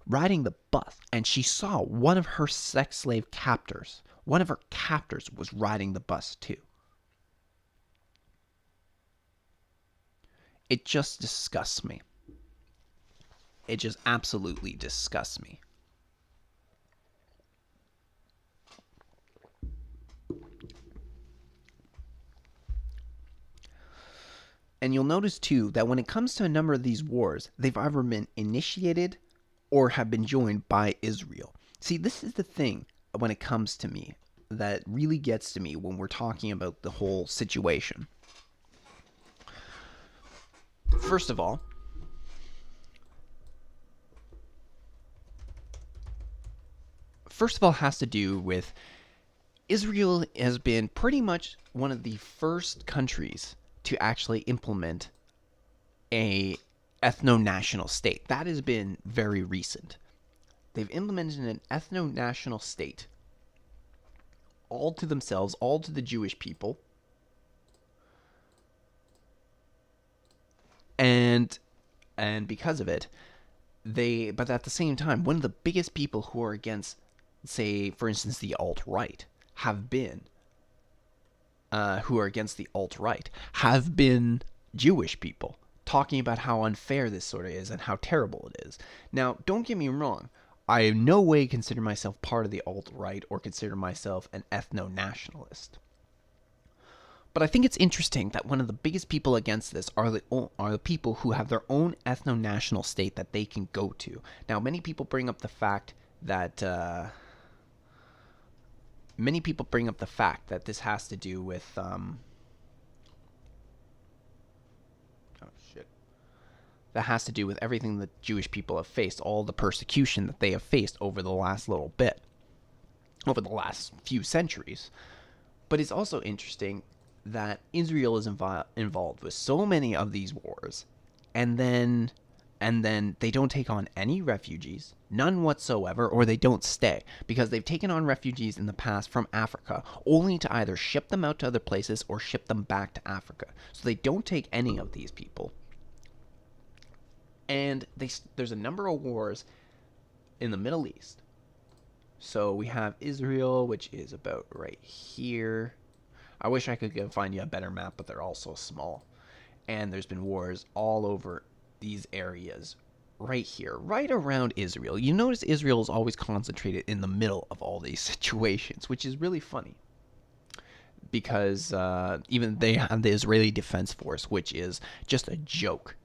riding the bus, and she saw one of her sex slave captors. One of her captors was riding the bus too. It just disgusts me. It just absolutely disgusts me. And you'll notice too that when it comes to a number of these wars, they've either been initiated or have been joined by Israel. See, this is the thing when it comes to me that really gets to me when we're talking about the whole situation. First of all, has to do with Israel has been pretty much one of the first countries to actually implement a ethno-national state. That has been very recent. They've implemented an ethno-national state all to themselves, all to the Jewish people. And because of it, but at the same time, one of the biggest people who are against, say, for instance, the alt-right, have been Jewish people, talking about how unfair this sort of is and how terrible it is. Now, don't get me wrong. I in no way consider myself part of the alt-right or consider myself an ethno-nationalist. But I think it's interesting that one of the biggest people against this are the people who have their own ethno-national state that they can go to. Now, many people bring up the fact that this has to do with that has to do with everything the Jewish people have faced, all the persecution that they have faced over the last little bit, over the last few centuries. But it's also interesting that Israel is involved with so many of these wars, and then they don't take on any refugees, none whatsoever, or they don't stay, because they've taken on refugees in the past from Africa, only to either ship them out to other places or ship them back to Africa. So they don't take any of these people. And there's a number of wars in the Middle East. So we have Israel, which is about right here. I wish I could find you a better map, but they're all so small. And there's been wars all over these areas right here, right around Israel. You notice Israel is always concentrated in the middle of all these situations, which is really funny. Because even they have the Israeli Defense Force, which is just a joke.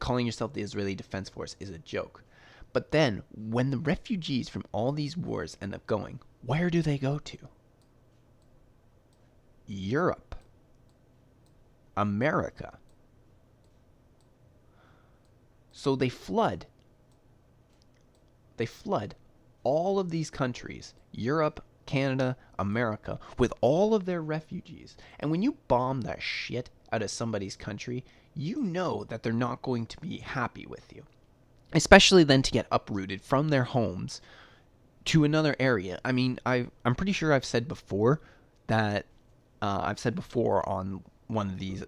Calling yourself the Israeli Defense Force is a joke. But then, when the refugees from all these wars end up going, where do they go to? Europe. America. So they flood. They flood all of these countries, Europe, Canada, America, with all of their refugees. And when you bomb the shit out of somebody's country, you know that they're not going to be happy with you. Especially then to get uprooted from their homes to another area. I mean, I'm pretty sure I've said before that on one of these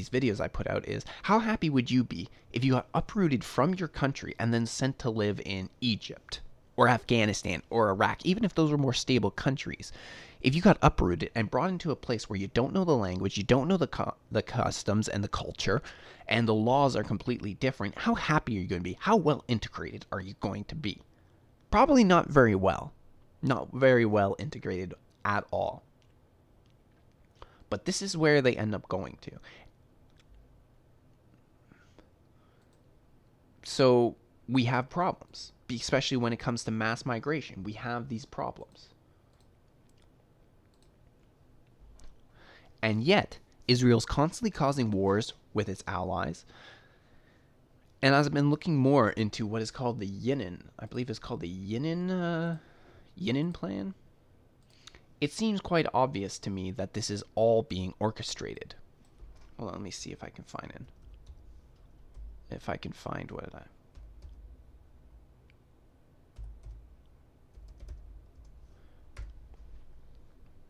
videos I put out is, how happy would you be if you got uprooted from your country and then sent to live in Egypt or Afghanistan or Iraq, even if those were more stable countries? If you got uprooted and brought into a place where you don't know the language, you don't know the customs and the culture, and the laws are completely different, how happy are you going to be? How well integrated are you going to be? Probably not very well. Not very well integrated at all. But this is where they end up going to. So we have problems, especially when it comes to mass migration. We have these problems. And yet, Israel's constantly causing wars with its allies. And as I've been looking more into what is called the Yinin, I believe it's called the Yinin plan, it seems quite obvious to me that this is all being orchestrated. Hold on, let me see if I can find it. If I can find what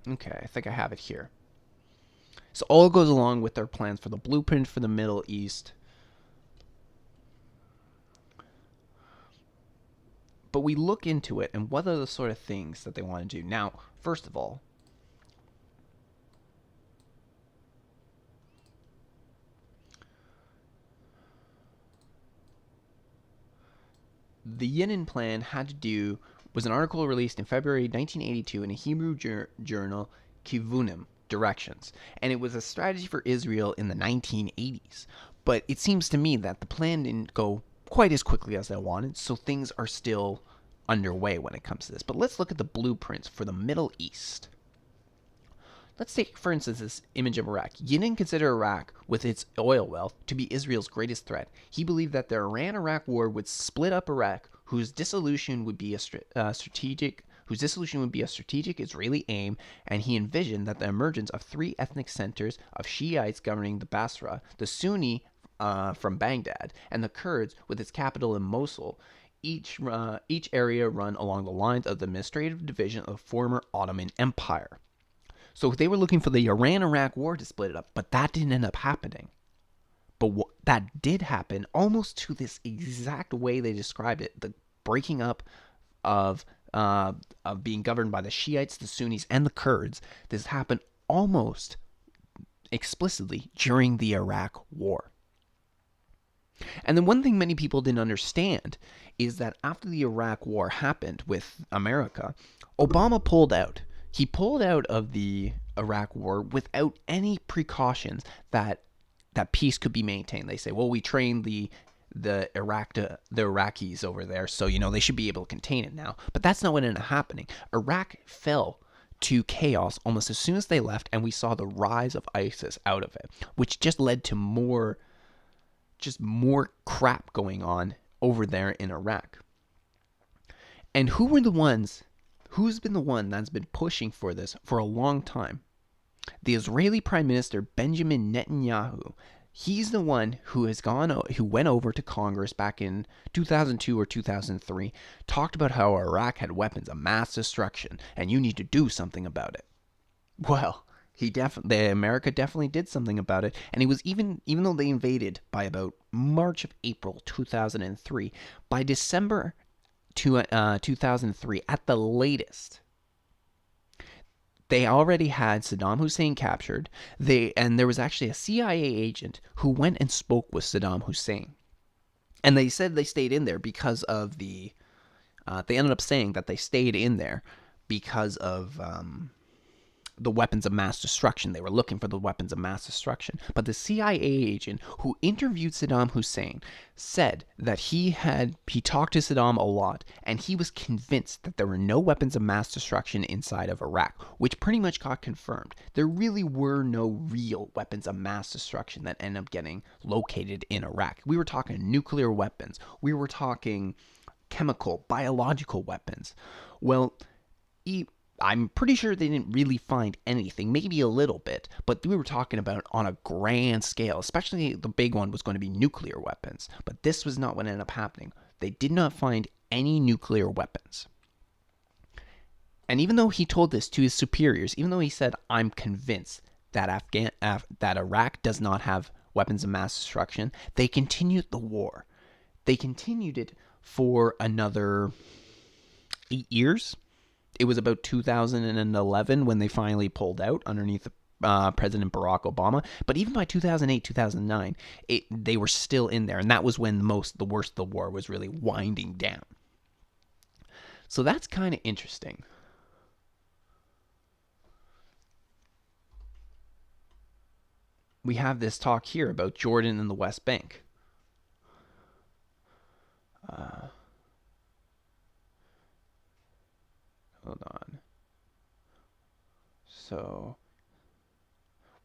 Okay, I think I have it here. So all goes along with their plans for the blueprint for the Middle East. But we look into it, and what are the sort of things that they want to do? Now, first of all, the Yinin plan was an article released in February 1982 in a Hebrew journal, Kivunim, Directions. And it was a strategy for Israel in the 1980s. But it seems to me that the plan didn't go quite as quickly as they wanted, so things are still underway when it comes to this. But let's look at the blueprints for the Middle East. Let's take, for instance, this image of Iraq. He didn't consider Iraq, with its oil wealth, to be Israel's greatest threat. He believed that the Iran-Iraq war would split up Iraq, whose dissolution would be a strategic Israeli aim, and he envisioned that the emergence of three ethnic centers of Shiites governing the Basra, the Sunni from Baghdad, and the Kurds with its capital in Mosul, each area run along the lines of the administrative division of the former Ottoman Empire. So they were looking for the Iran-Iraq war to split it up, but that didn't end up happening. But that did happen almost to this exact way they described it, the breaking up of being governed by the Shiites, the Sunnis, and the Kurds. This happened almost explicitly during the Iraq War. And then one thing many people didn't understand is that after the Iraq War happened with America, Obama pulled out. He pulled out of the Iraq war without any precautions that peace could be maintained. They say, well, we trained the Iraqis over there, so they should be able to contain it now. But that's not what ended up happening. Iraq fell to chaos almost as soon as they left, and we saw the rise of ISIS out of it, which just led to more crap going on over there in Iraq. And who's been the one that's been pushing for this for a long time? The Israeli Prime Minister Benjamin Netanyahu. He's the one who went over to Congress back in 2002 or 2003, talked about how Iraq had weapons of mass destruction and you need to do something about it. Well, America definitely did something about it, and it was even though they invaded by about March of April 2003, by December 2003 at the latest, they already had Saddam Hussein captured. And there was actually a CIA agent who went and spoke with Saddam Hussein. And they said they stayed in there because of they ended up saying that they stayed in there because of the weapons of mass destruction. They were looking for the weapons of mass destruction. But the CIA agent who interviewed Saddam Hussein said that he talked to Saddam a lot, and he was convinced that there were no weapons of mass destruction inside of Iraq, which pretty much got confirmed. There really were no real weapons of mass destruction that ended up getting located in Iraq. We were talking nuclear weapons. We were talking chemical, biological weapons. Well, I'm pretty sure they didn't really find anything, maybe a little bit, but we were talking about on a grand scale, especially the big one was going to be nuclear weapons. But this was not what ended up happening. They did not find any nuclear weapons. And even though he told this to his superiors, even though he said, I'm convinced that that Iraq does not have weapons of mass destruction, they continued the war. They continued it for another 8 years. It was about 2011 when they finally pulled out underneath President Barack Obama. But even by 2008, 2009, they were still in there. And that was when the worst of the war was really winding down. So that's kind of interesting. We have this talk here about Jordan and the West Bank. Hold on. So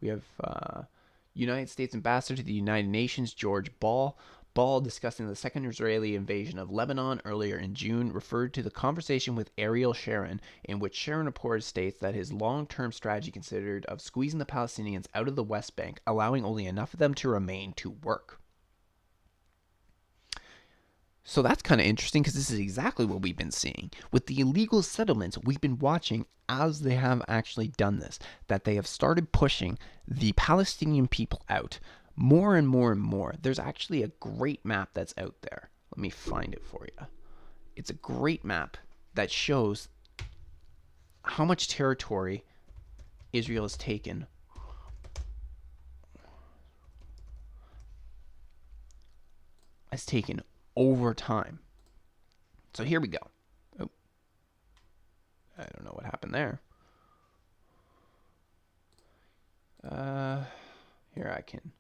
we have United States Ambassador to the United Nations, George Ball. Ball, discussing the second Israeli invasion of Lebanon earlier in June, referred to the conversation with Ariel Sharon, in which Sharon reported states that his long-term strategy considered of squeezing the Palestinians out of the West Bank, allowing only enough of them to remain to work. So that's kind of interesting because this is exactly what we've been seeing. With the illegal settlements, we've been watching as they have actually done this, that they have started pushing the Palestinian people out more and more and more. There's actually a great map that's out there. Let me find it for you. It's a great map that shows how much territory Israel has taken over time. So here we go. Oh, I don't know what happened there. Here I can.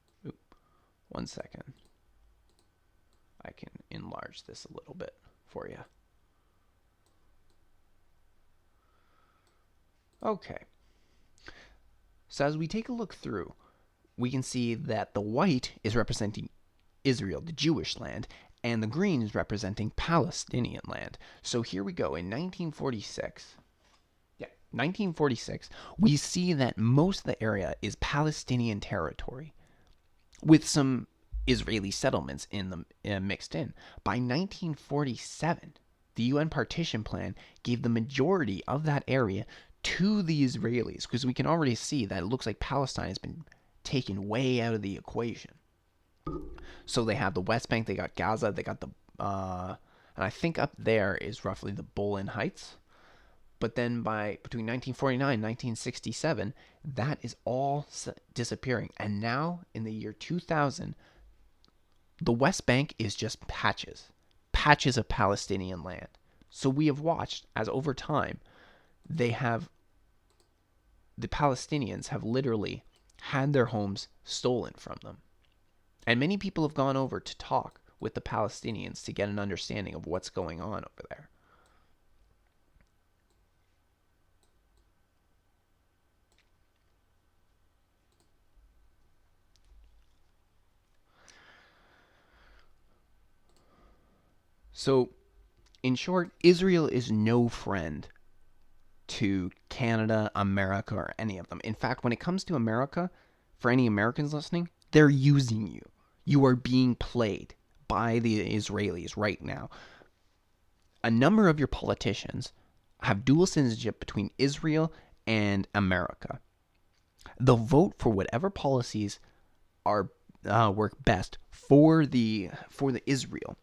One second. I can enlarge this a little bit for you. Okay. So as we take a look through, we can see that the white is representing Israel, the Jewish land, and the green is representing Palestinian land. So here we go. In 1946, we see that most of the area is Palestinian territory, with some Israeli settlements in the mixed in. By 1947, the UN partition plan gave the majority of that area to the Israelis, because we can already see that it looks like Palestine has been taken way out of the equation. So they have the West Bank, they got Gaza, they got and I think up there is roughly the Golan Heights. But then between 1949 and 1967, that is all disappearing. And now, in the year 2000, the West Bank is just patches of Palestinian land. So we have watched as over time, they have the Palestinians have literally had their homes stolen from them. And many people have gone over to talk with the Palestinians to get an understanding of what's going on over there. So, in short, Israel is no friend to Canada, America, or any of them. In fact, when it comes to America, for any Americans listening, they're using you. You are being played by the Israelis right now. A number of your politicians have dual citizenship between Israel and America. They'll vote for whatever policies are work best for the Israel.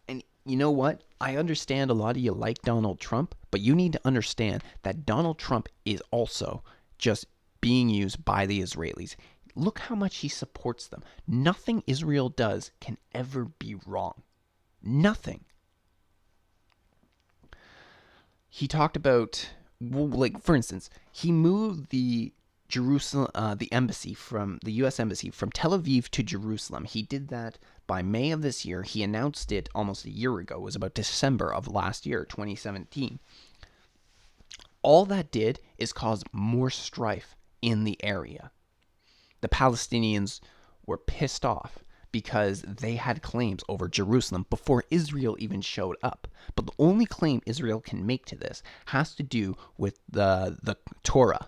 And you know what? I understand a lot of you like Donald Trump, but you need to understand that Donald Trump is also just being used by the Israelis. Look how much he supports them. Nothing Israel does can ever be wrong. Nothing. He talked about, like, for instance, he moved the the embassy from the U.S. embassy from Tel Aviv to Jerusalem. He did that by May of this year. He announced it almost a year ago. It was about December of last year, 2017. All that did is cause more strife in the area. The Palestinians were pissed off because they had claims over Jerusalem before Israel even showed up. But the only claim Israel can make to this has to do with the Torah.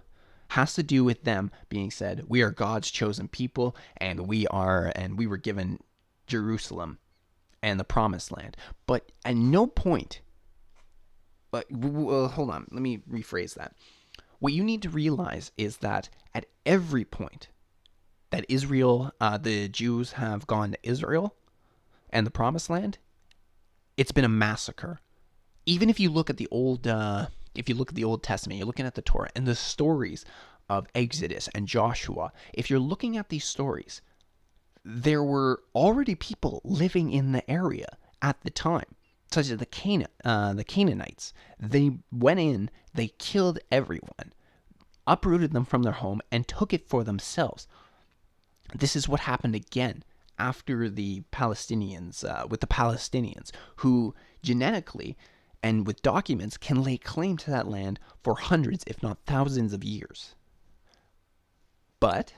Has to do with them being said, we are God's chosen people, and we were given Jerusalem and the promised land. But at no point, hold on, let me rephrase that. What you need to realize is that at every point that Israel, the Jews have gone to Israel and the promised land, it's been a massacre. Even if you look at the Old Testament, you're looking at the Torah and the stories of Exodus and Joshua. If you're looking at these stories, there were already people living in the area at the time, such as the Canaanites. They went in, they killed everyone, uprooted them from their home, and took it for themselves. This is what happened again after the Palestinians, with the Palestinians, who genetically and with documents can lay claim to that land for hundreds, if not thousands of years. But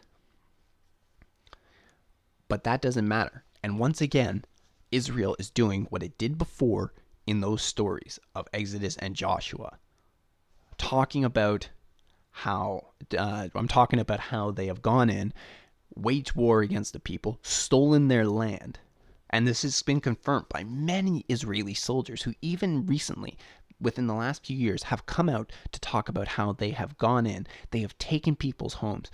that doesn't matter. And once again, Israel is doing what it did before in those stories of Exodus and Joshua. Talking about how they have gone in, waged war against the people, stolen their land. And this has been confirmed by many Israeli soldiers who even recently, within the last few years, have come out to talk about how they have gone in, they have taken people's homes,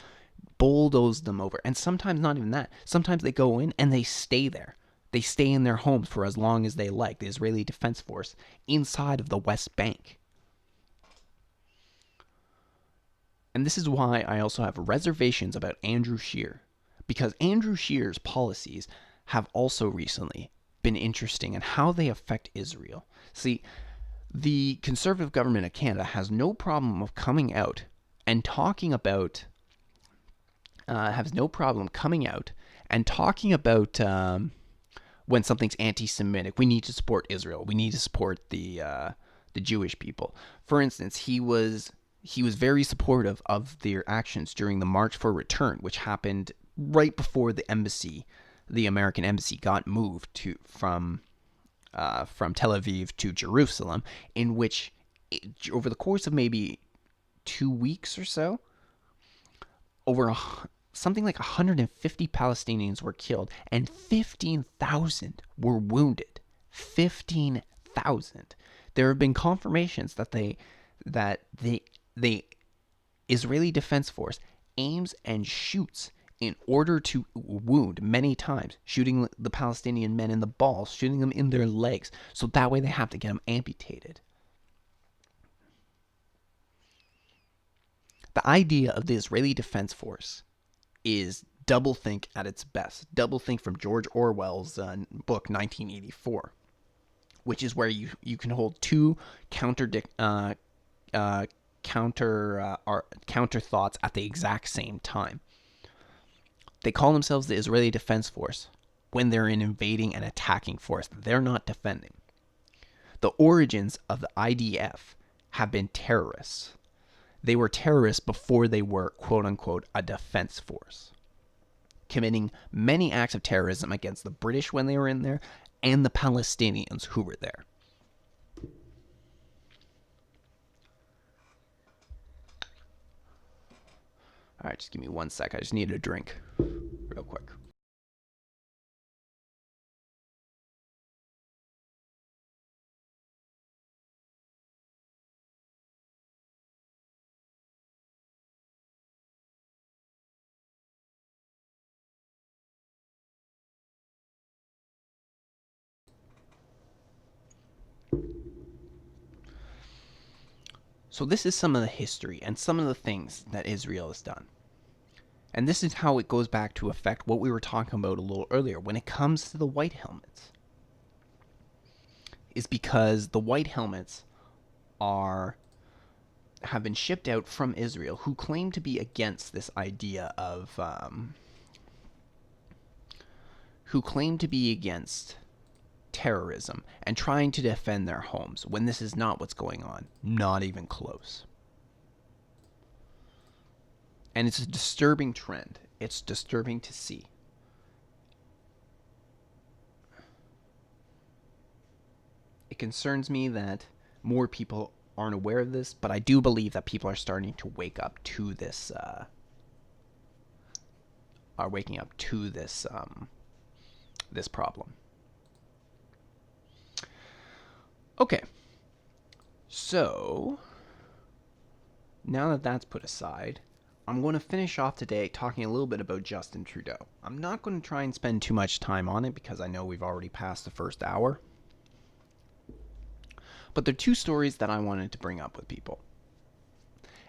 bulldozed them over, and sometimes not even that. Sometimes they go in and they stay there. They stay in their homes for as long as they like, the Israeli Defense Force, inside of the West Bank. And this is why I also have reservations about Andrew Scheer, because Andrew Scheer's policies have also recently been interesting and how they affect Israel. See, the Conservative government of Canada has no problem of coming out and talking about, when something's anti-Semitic. We need to support Israel. We need to support the Jewish people. For instance, he was very supportive of their actions during the March for Return, which happened right before the American embassy got moved from Tel Aviv to Jerusalem, in which over the course of maybe 2 weeks or so, something like 150 Palestinians were killed and 15,000 were wounded. 15,000. There have been confirmations that the Israeli Defense Force aims and shoots in order to wound many times, shooting the Palestinian men in the balls, shooting them in their legs, so that way they have to get them amputated. The idea of the Israeli Defense Force is doublethink at its best. Doublethink from George Orwell's book 1984, which is where you can hold two counter thoughts at the exact same time. They call themselves the Israeli Defense Force when they're an invading and attacking force. They're not defending. The origins of the IDF have been terrorists. They were terrorists before they were, quote unquote, a defense force, committing many acts of terrorism against the British when they were in there and the Palestinians who were there. All right, just give me 1 sec. I just need a drink real quick. So this is some of the history and some of the things that Israel has done. And this is how it goes back to affect what we were talking about a little earlier when it comes to the white helmets. Is because the white helmets have been shipped out from Israel, who claim to be against this idea of who claim to be against terrorism and trying to defend their homes when this is not what's going on. Not even close. And it's a disturbing trend. It's disturbing to see. It concerns me that more people aren't aware of this, but I do believe that people are starting to wake up to this. This problem. Okay, so now that that's put aside, I'm going to finish off today talking a little bit about Justin Trudeau. I'm not going to try and spend too much time on it because I know we've already passed the first hour. But there are two stories that I wanted to bring up with people.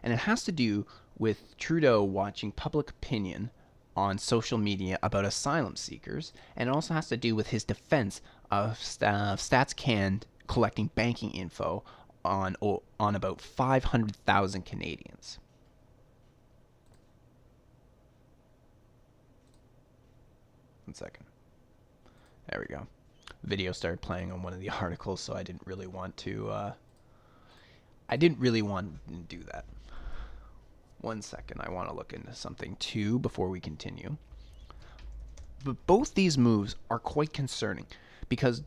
And it has to do with Trudeau watching public opinion on social media about asylum seekers, and it also has to do with his defense of StatsCan collecting banking info on about 500,000 Canadians. One second. There we go. Video started playing on one of the articles, so I didn't really want to do that. 1 second. I want to look into something too before we continue. But both these moves are quite concerning because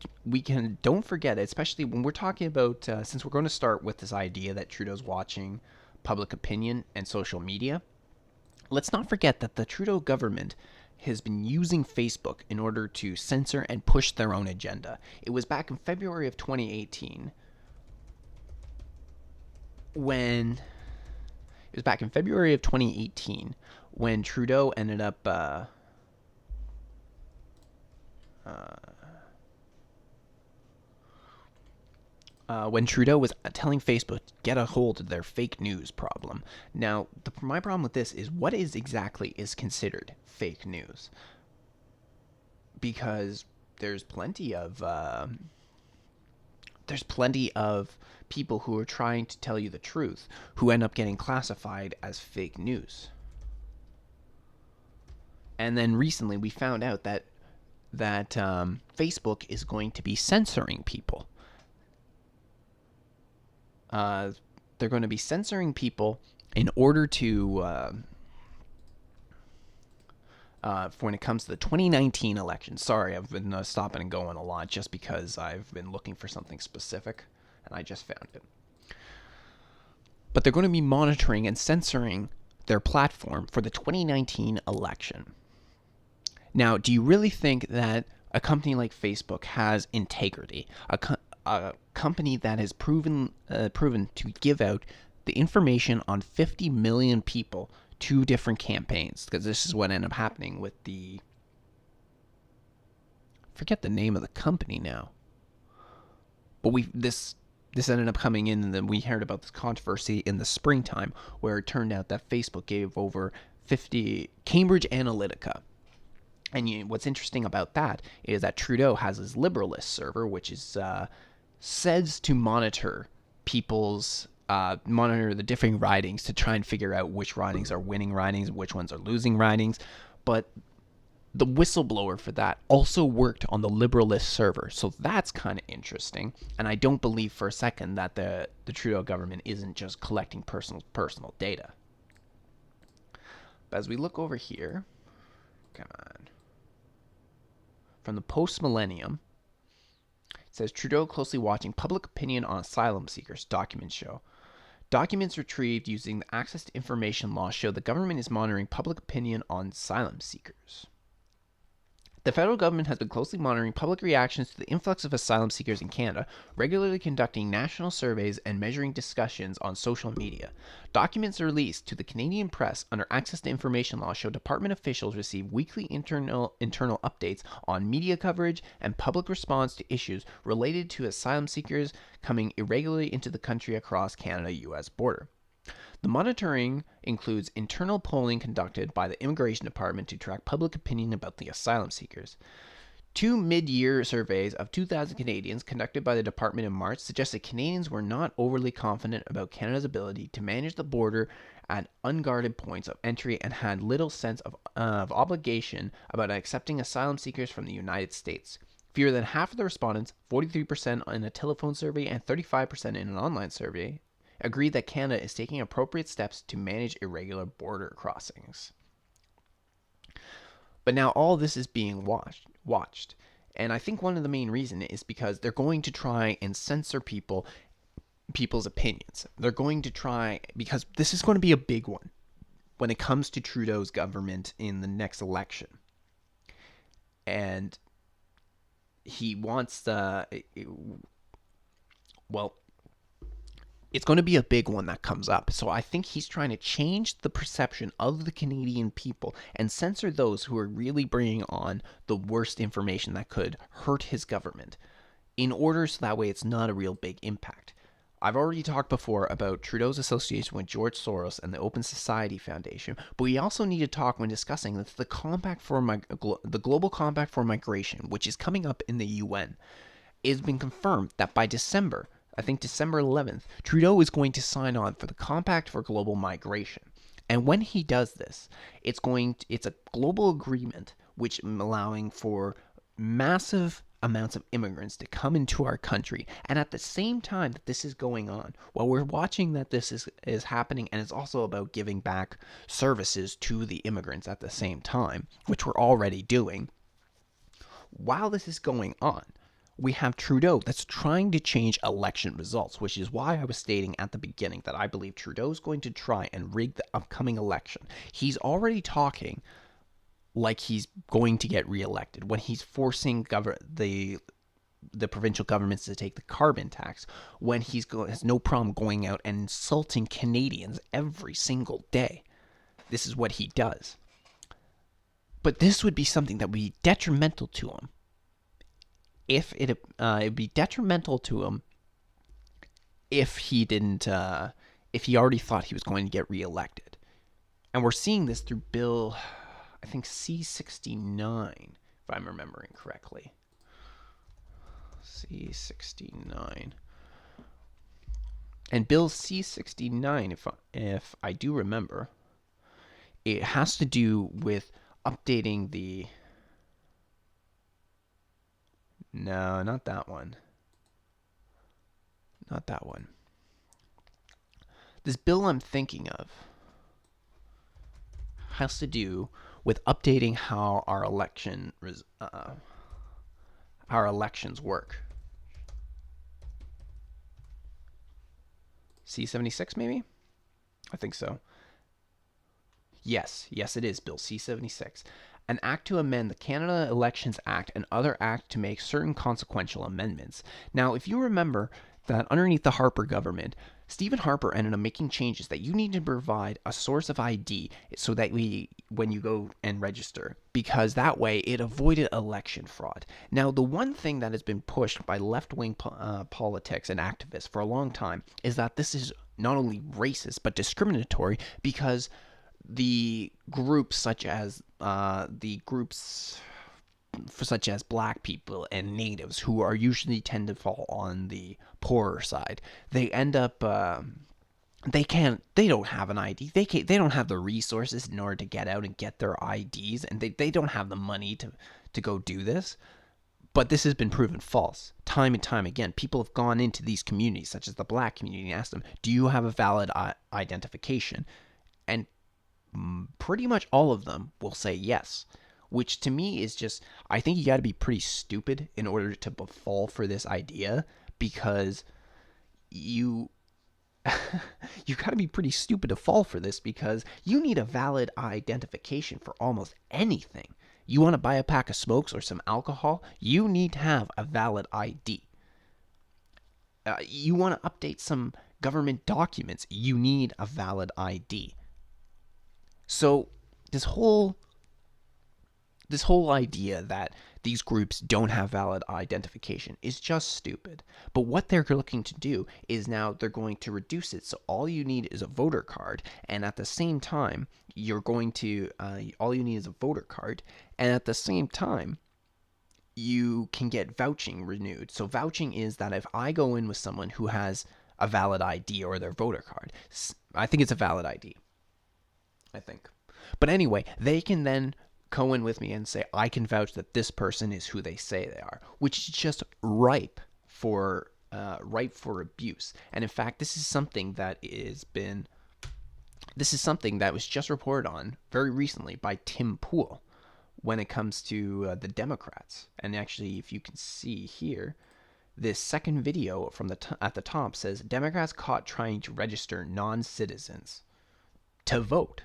don't forget, especially when we're talking about, since we're going to start with this idea that Trudeau's watching public opinion and social media, let's not forget that the Trudeau government has been using Facebook in order to censor and push their own agenda. It was back in February of 2018 when Trudeau ended up when Trudeau was telling Facebook to get a hold of their fake news problem. Now, my problem with this is what exactly is considered fake news? Because there's plenty of people who are trying to tell you the truth who end up getting classified as fake news. And then recently we found out that Facebook is going to be censoring people. They're going to be censoring people in order to for when it comes to the 2019 election. Sorry, I've been stopping and going a lot just because I've been looking for something specific, and I just found it. But they're going to be monitoring and censoring their platform for the 2019 election. Now, do you really think that a company like Facebook has integrity? A company that has proven to give out the information on 50 million people to different campaigns, because this is what ended up happening with forget the name of the company now, but this ended up coming in, and then we heard about this controversy in the springtime where it turned out that Facebook gave over 50 Cambridge Analytica. And what's interesting about that is that Trudeau has his Liberalist server, which is says to monitor people's monitor the differing ridings to try and figure out which ridings are winning ridings and which ones are losing ridings. But the whistleblower for that also worked on the Liberalist server, so that's kind of interesting. And I don't believe for a second that the Trudeau government isn't just collecting personal data. But as we look over here, come on, from the post-millennium, it says Trudeau closely watching public opinion on asylum seekers, documents show. Documents retrieved using the Access to Information Law show the government is monitoring public opinion on asylum seekers. The federal government has been closely monitoring public reactions to the influx of asylum seekers in Canada, regularly conducting national surveys and measuring discussions on social media. Documents released to the Canadian press under Access to Information Law show department officials receive weekly internal updates on media coverage and public response to issues related to asylum seekers coming irregularly into the country across Canada-US border. The monitoring includes internal polling conducted by the Immigration Department to track public opinion about the asylum seekers. 2 mid-year surveys of 2,000 Canadians conducted by the department in March suggested Canadians were not overly confident about Canada's ability to manage the border at unguarded points of entry and had little sense of obligation about accepting asylum seekers from the United States. Fewer than half of the respondents, 43% in a telephone survey and 35% in an online survey, agreed that Canada is taking appropriate steps to manage irregular border crossings. But now all this is being watched. And I think one of the main reasons is because they're going to try and censor people's opinions. They're going to try, because this is going to be a big one when it comes to Trudeau's government in the next election. And he wants it's going to be a big one that comes up. So I think he's trying to change the perception of the Canadian people and censor those who are really bringing on the worst information that could hurt his government, in order so that way it's not a real big impact. I've already talked before about Trudeau's association with George Soros and the Open Society Foundation, but we also need to talk when discussing the the Global Compact for Migration, which is coming up in the UN. It has been confirmed that by December, I think December 11th, Trudeau is going to sign on for the Compact for Global Migration. And when he does this, it's a global agreement which allowing for massive amounts of immigrants to come into our country. And at the same time that this is going on, while we're watching that this is happening, and it's also about giving back services to the immigrants at the same time, which we're already doing, while this is going on, we have Trudeau that's trying to change election results, which is why I was stating at the beginning that I believe Trudeau's going to try and rig the upcoming election. He's already like he's going to get reelected when he's forcing the provincial governments to take the carbon tax, when has no problem going out and insulting Canadians every single day. This is what he does. But this would be something that would be detrimental to him. It'd be detrimental to him if he if he already thought he was going to get reelected. And we're seeing this through Bill, I think C-69, if I'm remembering correctly. C-69. And Bill C-69, if I do remember, it has to do with updating the... No, not that one. Not that one. This bill I'm thinking of has to do with updating how our elections work. C-76 maybe? I think so. Yes, it is Bill C-76. An act to amend the Canada Elections Act and other act to make certain consequential amendments. Now, if you remember that underneath the Harper government, Stephen Harper ended up making changes that you need to provide a source of ID so that when you go and register, because that way it avoided election fraud. Now, the one thing that has been pushed by left-wing politics and activists for a long time is that this is not only racist but discriminatory, because the groups such as black people and natives, who are usually tend to fall on the poorer side, they end up they don't have an ID. They don't have the resources in order to get out and get their IDs, and they don't have the money to go do this. But this has been proven false time and time again. People have gone into these communities, such as the black community, and asked them, do you have a valid identification? And pretty much all of them will say yes, which to me is just, I think you got to be pretty stupid in order to fall for this idea, because you you got to be pretty stupid to fall for this, because you need a valid identification for almost anything. You want to buy a pack of smokes or some alcohol, you need to have a valid ID. You want to update some government documents, you need a valid ID. So this whole idea that these groups don't have valid identification is just stupid. But what they're looking to do is now they're going to reduce it. So all you need is a voter card, and at the same time, you're going to all you need is a voter card, and at the same time, you can get vouching renewed. So vouching is that if I go in with someone who has a valid ID or their voter card, I think it's a valid ID. I think. But anyway, they can then go in with me and say, I can vouch that this person is who they say they are, which is just ripe for abuse. And in fact, this is something that was just reported on very recently by Tim Pool when it comes to the Democrats. And actually, if you can see here, this second video from at the top says, Democrats caught trying to register non-citizens to vote.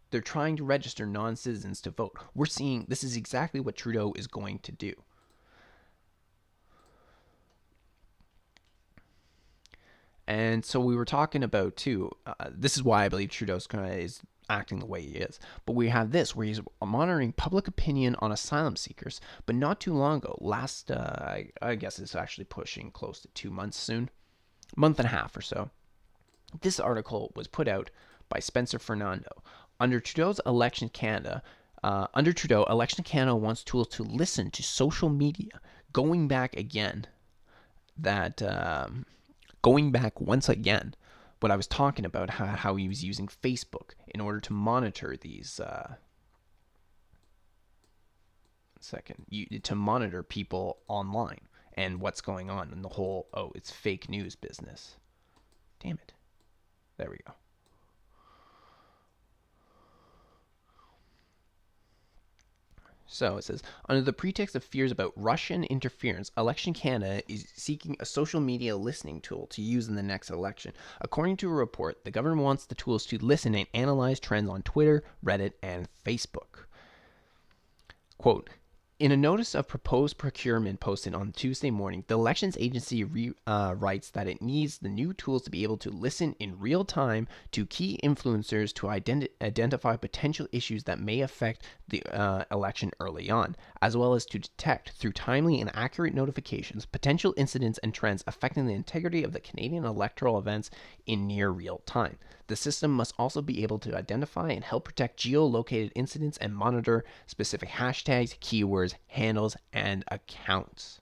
They're trying to register non-citizens to vote. We're seeing this is exactly what Trudeau is going to do. And so we were talking about too, this is why I believe Trudeau is acting the way he is. But we have this where he's monitoring public opinion on asylum seekers. But not too long ago, I guess it's actually pushing close to 2 months soon, month and a half or so. This article was put out by Spencer Fernando. Under Trudeau, Election Canada wants tools to listen to social media. Going back once again, what I was talking about, how he was using Facebook in order to monitor these. To monitor people online and what's going on in the whole, it's fake news business. Damn it. There we go. So it says, under the pretext of fears about Russian interference, Election Canada is seeking a social media listening tool to use in the next election. According to a report, the government wants the tools to listen and analyze trends on Twitter, Reddit, and Facebook. Quote, in a notice of proposed procurement posted on Tuesday morning, the elections agency writes that it needs the new tools to be able to listen in real time to key influencers to identify potential issues that may affect the election early on, as well as to detect, through timely and accurate notifications, potential incidents and trends affecting the integrity of the Canadian electoral events in near real time. The system must also be able to identify and help protect geolocated incidents and monitor specific hashtags, keywords, handles, and accounts.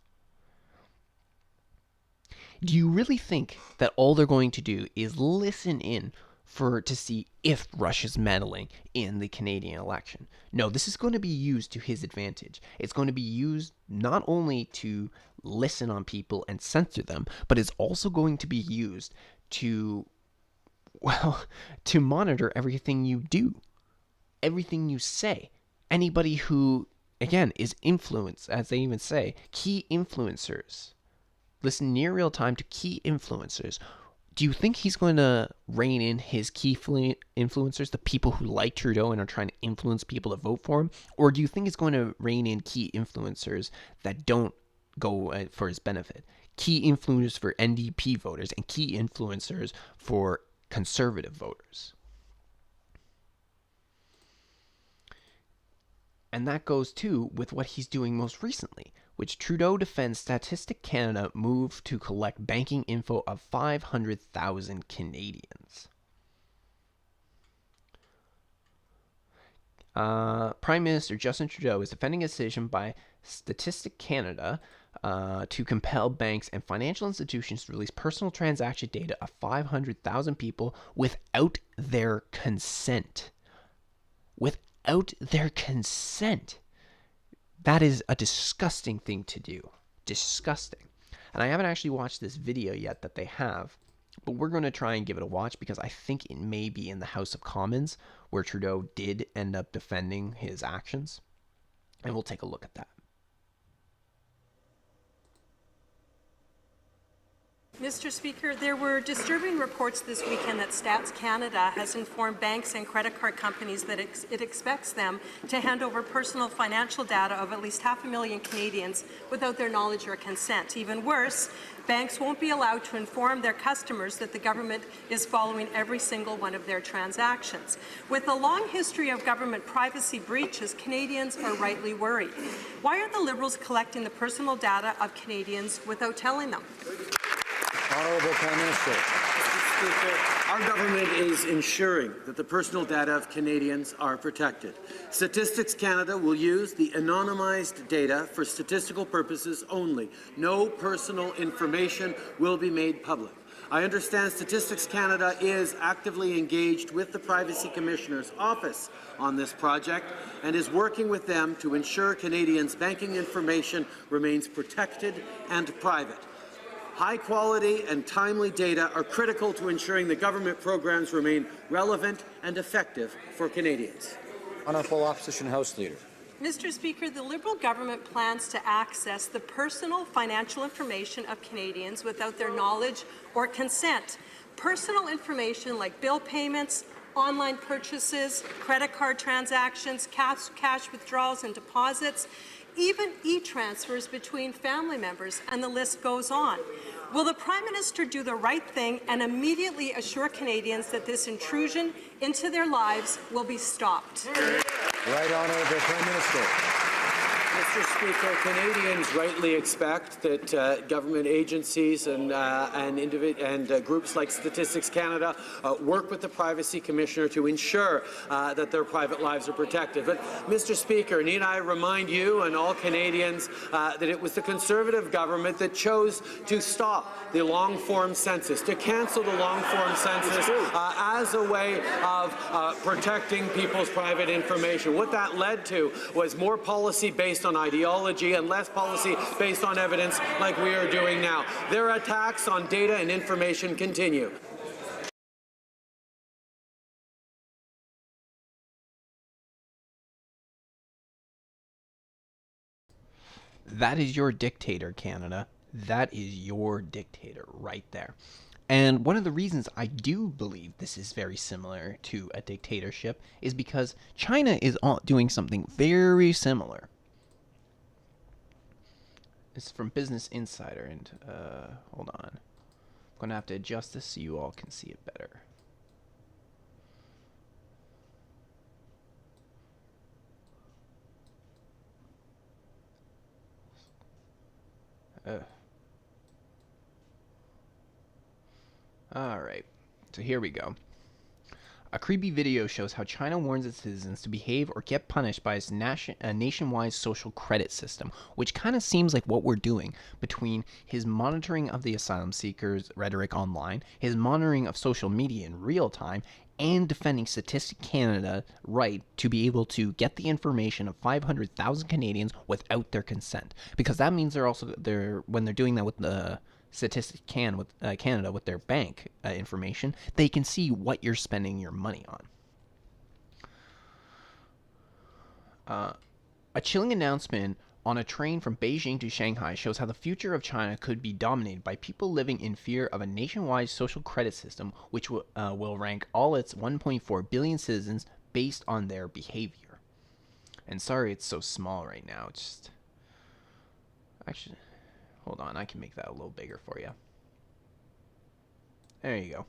Do you really think that all they're going to do is listen in to see if Russia's meddling in the Canadian election? No, this is going to be used to his advantage. It's going to be used not only to listen on people and censor them, but it's also going to be used to monitor everything you do, everything you say. Anybody who, again, is influenced, as they even say, key influencers. Listen near real time to key influencers. Do you think he's going to rein in his key influencers, the people who like Trudeau and are trying to influence people to vote for him? Or do you think he's going to rein in key influencers that don't go for his benefit? Key influencers for NDP voters and key influencers for conservative voters. And that goes too with what he's doing most recently, which Trudeau defends Statistic Canada move to collect banking info of 500,000 Canadians. Prime Minister Justin Trudeau is defending a decision by Statistic Canada to compel banks and financial institutions to release personal transaction data of 500,000 people without their consent. Without their consent. That is a disgusting thing to do. Disgusting. And I haven't actually watched this video yet that they have, but we're going to try and give it a watch because I think it may be in the House of Commons where Trudeau did end up defending his actions. And we'll take a look at that. Mr. Speaker, there were disturbing reports this weekend that Stats Canada has informed banks and credit card companies that it expects them to hand over personal financial data of at least 500,000 Canadians without their knowledge or consent. Even worse, banks won't be allowed to inform their customers that the government is following every single one of their transactions. With a long history of government privacy breaches, Canadians are rightly worried. Why are the Liberals collecting the personal data of Canadians without telling them? Honourable Prime Minister. Mr. Speaker, our government is ensuring that the personal data of Canadians are protected. Statistics Canada will use the anonymized data for statistical purposes only. No personal information will be made public. I understand Statistics Canada is actively engaged with the Privacy Commissioner's office on this project and is working with them to ensure Canadians' banking information remains protected and private. High-quality and timely data are critical to ensuring the government programs remain relevant and effective for Canadians. Honourable Opposition House Leader. Mr. Speaker, the Liberal government plans to access the personal financial information of Canadians without their knowledge or consent. Personal information like bill payments, online purchases, credit card transactions, cash withdrawals and deposits, even e-transfers between family members, and the list goes on. Will the Prime Minister do the right thing and immediately assure Canadians that this intrusion into their lives will be stopped? Right Honourable Prime Minister. Mr. Speaker, Canadians rightly expect that government agencies and groups like Statistics Canada work with the Privacy Commissioner to ensure that their private lives are protected. But, Mr. Speaker, need I remind you and all Canadians that it was the Conservative government that chose to stop the long-form census, to cancel the long-form census as a way of protecting people's private information. What that led to was more policy based on ideology and less policy based on evidence like we are doing now. Their attacks on data and information continue. That is your dictator, Canada. That is your dictator right there. And one of the reasons I do believe this is very similar to a dictatorship is because China is doing something very similar. It's from Business Insider, and hold on. I'm going to have to adjust this so you all can see it better. Alright, so here we go. A creepy video shows how China warns its citizens to behave or get punished by its nationwide social credit system, which kind of seems like what we're doing between his monitoring of the asylum seekers' rhetoric online, his monitoring of social media in real time, and defending Statistics Canada's right to be able to get the information of 500,000 Canadians without their consent. Because that means when they're doing that with the Statistics Canada with their bank information, they can see what you're spending your money on. A chilling announcement on a train from Beijing to Shanghai shows how the future of China could be dominated by people living in fear of a nationwide social credit system which will rank all its 1.4 billion citizens based on their behavior. And sorry it's so small right now. It's just... Actually... Hold on, I can make that a little bigger for you. There you go.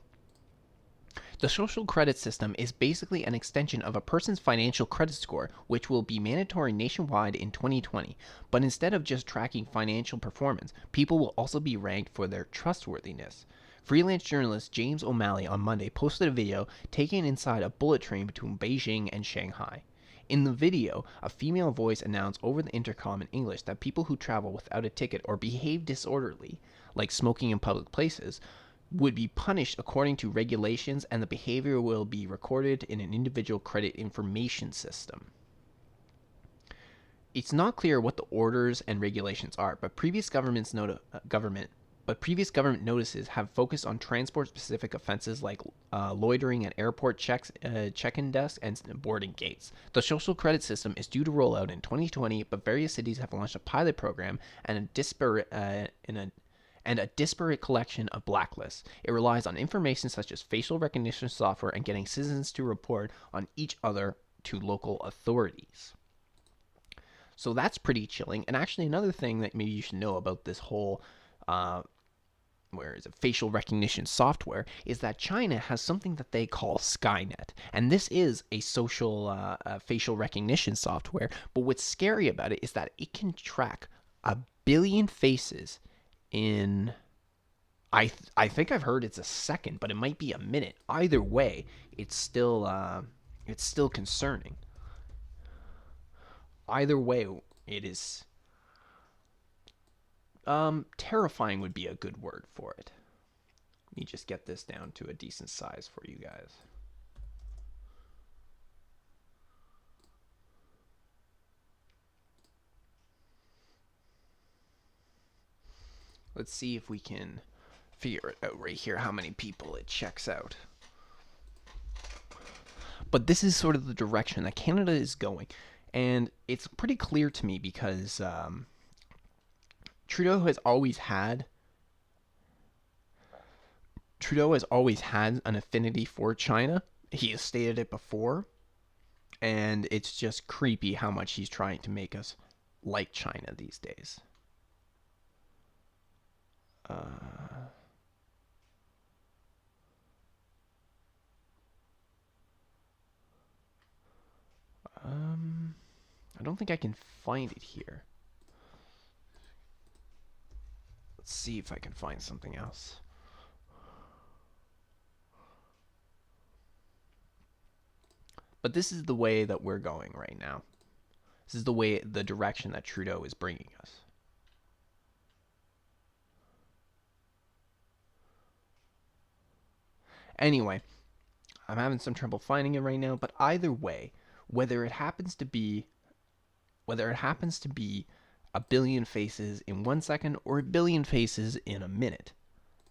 The social credit system is basically an extension of a person's financial credit score, which will be mandatory nationwide in 2020. But instead of just tracking financial performance, people will also be ranked for their trustworthiness. Freelance journalist James O'Malley on Monday posted a video taken inside a bullet train between Beijing and Shanghai. In the video, a female voice announced over the intercom in English that people who travel without a ticket or behave disorderly, like smoking in public places, would be punished according to regulations, and the behavior will be recorded in an individual credit information system. It's not clear what the orders and regulations are, but previous government notices have focused on transport-specific offenses like loitering at airport check-in desks and boarding gates. The social credit system is due to roll out in 2020, but various cities have launched a pilot program and a disparate collection of blacklists. It relies on information such as facial recognition software and getting citizens to report on each other to local authorities. So that's pretty chilling. And actually, another thing that maybe you should know about this whole facial recognition software is that China has something that they call Skynet. And this is a social facial recognition software. But what's scary about it is that it can track 1 billion faces in... I think I've heard it's a second, but it might be a minute. Either way, it's still concerning. Either way, it is terrifying would be a good word for it. Let me just get this down to a decent size for you guys. Let's see if we can figure it out right here how many people it checks out. But this is sort of the direction that Canada is going. And it's pretty clear to me because Trudeau has always had an affinity for China. He has stated it before, and it's just creepy how much he's trying to make us like China these days. I don't think I can find it here. Let's see if I can find something else. But this is the way that we're going right now. This is the direction that Trudeau is bringing us. Anyway, I'm having some trouble finding it right now, but either way, whether it happens to be 1 billion faces in 1 second or 1 billion faces in a minute,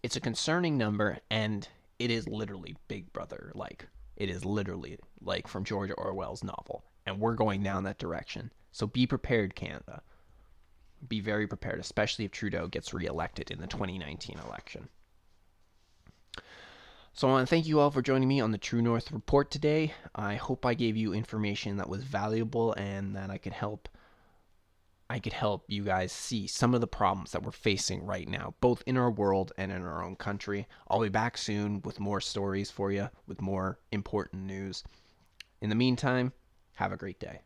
it's a concerning number, and it is literally Big Brother like. It is literally like from George Orwell's novel, and we're going down that direction. So be prepared, Canada. Be very prepared, especially if Trudeau gets reelected in the 2019 election. So I want to thank you all for joining me on the True North Report today. I hope I gave you information that was valuable and that I could help you guys see some of the problems that we're facing right now, both in our world and in our own country. I'll be back soon with more stories for you, with more important news. In the meantime, have a great day.